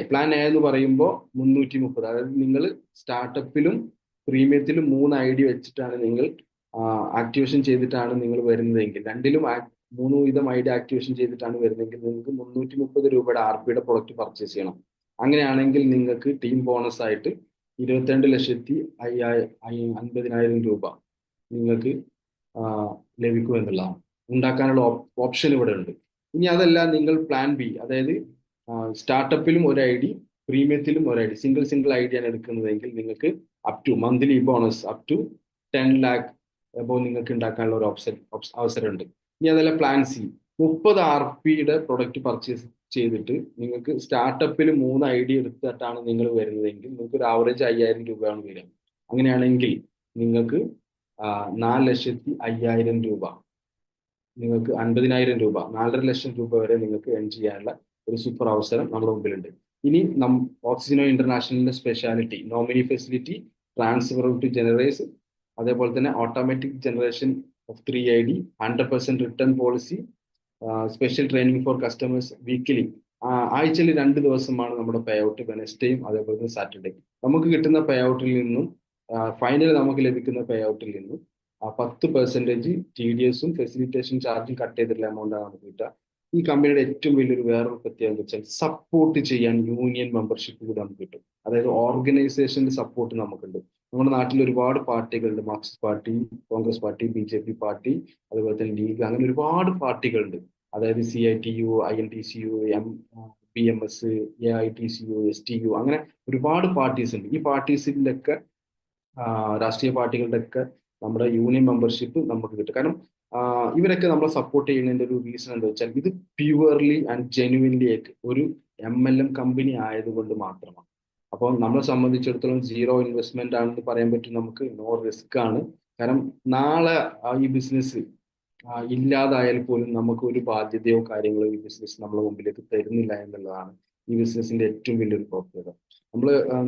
എന്ന് പറയുമ്പോൾ 330, അതായത് നിങ്ങൾ സ്റ്റാർട്ടപ്പിലും പ്രീമിയത്തിലും 3 ID വെച്ചിട്ടാണ് നിങ്ങൾ ആക്ടിവേഷൻ ചെയ്തിട്ടാണ് നിങ്ങൾ വരുന്നതെങ്കിൽ, രണ്ടിലും 3 വീതം ID ആക്ടിവേഷൻ ചെയ്തിട്ടാണ് വരുന്നതെങ്കിൽ നിങ്ങൾക്ക് 330 രൂപയുടെ RPയുടെ പ്രൊഡക്റ്റ് പർച്ചേസ് ചെയ്യണം. അങ്ങനെയാണെങ്കിൽ നിങ്ങൾക്ക് ടീം ബോണസ് ആയിട്ട് 22,50,000 രൂപ നിങ്ങൾക്ക് ലഭിക്കും എന്നുള്ളതാണ്. ഉണ്ടാക്കാനുള്ള ഓപ്ഷൻ ഇവിടെ ഉണ്ട്. ഇനി അതല്ല, നിങ്ങൾ പ്ലാൻ ബി, അതായത് സ്റ്റാർട്ടപ്പിലും ഒരു ID, പ്രീമിയത്തിലും ഒരു ID, സിംഗിൾ ID ആണ് എടുക്കുന്നതെങ്കിൽ നിങ്ങൾക്ക് up to monthly bonus up to 10 lakh above നിങ്ങൾക്ക് ഉണ്ടാക്കാനുള്ള ഒരു അവസരമുണ്ട്. ഇനി അതല്ല പ്ലാൻ സി, 30 RPയുടെ പ്രൊഡക്റ്റ് പർച്ചേസ് ചെയ്തിട്ട് നിങ്ങൾക്ക് സ്റ്റാർട്ടപ്പിൽ 3 ഐഡിയ എടുത്തിട്ടാണ് നിങ്ങൾ വരുന്നതെങ്കിൽ നിങ്ങൾക്ക് ഒരു ആവറേജ് 5000 രൂപയാണ് വരിക. അങ്ങനെയാണെങ്കിൽ നിങ്ങൾക്ക് 4,50,000 രൂപ, നിങ്ങൾക്ക് 50,000 രൂപ, 4.5 ലക്ഷം രൂപ വരെ നിങ്ങൾക്ക് ഏൺ ചെയ്യാനുള്ള ഒരു സൂപ്പർ അവസരം നമ്മുടെ മുമ്പിലുണ്ട്. ഇനി ഓക്സിജനോ ഇന്റർനാഷണലിന്റെ speciality nominee facility, transfer to generations, അതേപോലെ തന്നെ automatic generation of 3ID, 100% return policy, special training for customers weekly. ആഴ്ചയിൽ 2 ദിവസമാണ് നമ്മുടെ പേ ഔട്ട്, വെനസ്ഡേയും അതേപോലെ തന്നെ സാറ്റർഡേയും. നമുക്ക് കിട്ടുന്ന പേ ഔട്ടിൽ നിന്നും ഫൈനൽ നമുക്ക് ലഭിക്കുന്ന പേ ഔട്ടിൽ നിന്നും 10% TDSും ഫെസിലിറ്റേഷൻ ചാർജും കട്ട് ചെയ്തിട്ടുള്ള എമൗണ്ടാണ് നമുക്ക് കിട്ടുക. ഈ കമ്പനിയുടെ ഏറ്റവും വലിയൊരു വേറൊരു പ്രത്യേകത എന്ന് വെച്ചാൽ സപ്പോർട്ട് ചെയ്യാൻ യൂണിയൻ മെമ്പർഷിപ്പ് കൂടെ നമുക്ക് കിട്ടും. അതായത് ഓർഗനൈസേഷന്റെ സപ്പോർട്ട് നമുക്കുണ്ട്. നമ്മുടെ നാട്ടിൽ ഒരുപാട് പാർട്ടികളുണ്ട്, Marxist party, Congress party, BJP party, അതുപോലെ തന്നെ ലീഗ്, അങ്ങനെ ഒരുപാട് പാർട്ടികളുണ്ട്. അതായത് CITU, INTCU, BMS, AITCU, STU, അങ്ങനെ ഒരുപാട് പാർട്ടീസ് ഉണ്ട്. ഈ പാർട്ടീസിലൊക്കെ രാഷ്ട്രീയ പാർട്ടികളുടെ ഒക്കെ നമ്മുടെ യൂണിയൻ മെമ്പർഷിപ്പ് നമുക്ക് കിട്ടും. കാരണം ഇവരൊക്കെ നമ്മളെ സപ്പോർട്ട് ചെയ്യുന്നതിന്റെ ഒരു റീസൺ എന്താ വെച്ചാൽ ഇത് പ്യുവർലി ആൻഡ് ജെനുവിൻലി ഒരു MLM കമ്പനി ആയതുകൊണ്ട് മാത്രമാണ്. അപ്പോൾ നമ്മളെ സംബന്ധിച്ചിടത്തോളം സീറോ ഇൻവെസ്റ്റ്മെന്റ് ആണെന്ന് പറയാൻ പറ്റും, നമുക്ക് നോ റിസ്ക് ആണ്. കാരണം നാളെ ഈ ബിസിനസ് ഇല്ലാതായാൽ പോലും നമുക്ക് ഒരു ബാധ്യതയോ കാര്യങ്ങളോ ഈ ബിസിനസ് നമ്മളെ മുമ്പിലേക്ക് തരുന്നില്ല എന്നുള്ളതാണ് ഈ ബിസിനസിന്റെ ഏറ്റവും വലിയൊരു പ്രത്യേകത.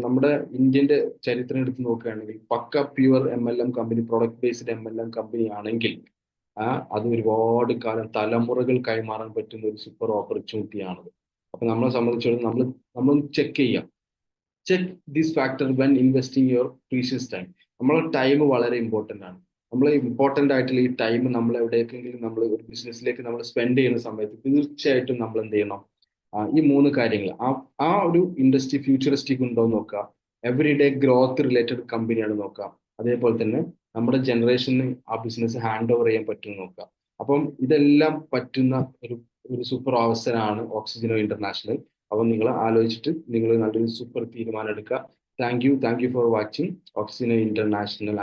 നമ്മുടെ ഇന്ത്യന്റെ ചരിത്രം എടുത്ത് നോക്കുകയാണെങ്കിൽ പക്ക pure MLM company, product based MLM company ആണെങ്കിൽ അത് ഒരുപാട് കാലം തലമുറകൾ കൈമാറാൻ പറ്റുന്ന ഒരു സൂപ്പർ ഓപ്പർച്യൂണിറ്റി ആണത്. അപ്പൊ നമ്മളെ സംബന്ധിച്ചിടത്തോളം നമ്മൾ check this factor when investing your precious time. നമ്മളെ ടൈം വളരെ ഇമ്പോർട്ടന്റ് ആണ്. നമ്മൾ ഇമ്പോർട്ടന്റ് ആയിട്ടുള്ള ഈ ടൈം നമ്മൾ എവിടേക്കെങ്കിലും നമ്മൾ ഒരു ബിസിനസ്സിലേക്ക് നമ്മൾ സ്പെൻഡ് ചെയ്യുന്ന സമയത്ത് തീർച്ചയായിട്ടും നമ്മൾ എന്ത് ചെയ്യണം, ഈ 3 കാര്യങ്ങൾ, ആ ഒരു ഇൻഡസ്ട്രി ഫ്യൂച്ചറിസ്റ്റിക് ഉണ്ടോ എന്ന് നോക്കുക, എവറിഡേ ഗ്രോത്ത് റിലേറ്റഡ് കമ്പനിയാണ് നോക്കുക, അതേപോലെ തന്നെ നമ്മുടെ ജനറേഷന് ആ ബിസിനസ് ഹാൻഡ് ഓവർ ചെയ്യാൻ പറ്റുമെന്ന് നോക്കുക. അപ്പം ഇതെല്ലാം പറ്റുന്ന ഒരു സൂപ്പർ അവസരമാണ് ഓക്സിജനോ ഇന്റർനാഷണൽ. അപ്പം നിങ്ങൾ ആലോചിച്ചിട്ട് നിങ്ങൾ നല്ലൊരു സൂപ്പർ തീരുമാനം എടുക്കുക. Thank you for watching Oxygeno international.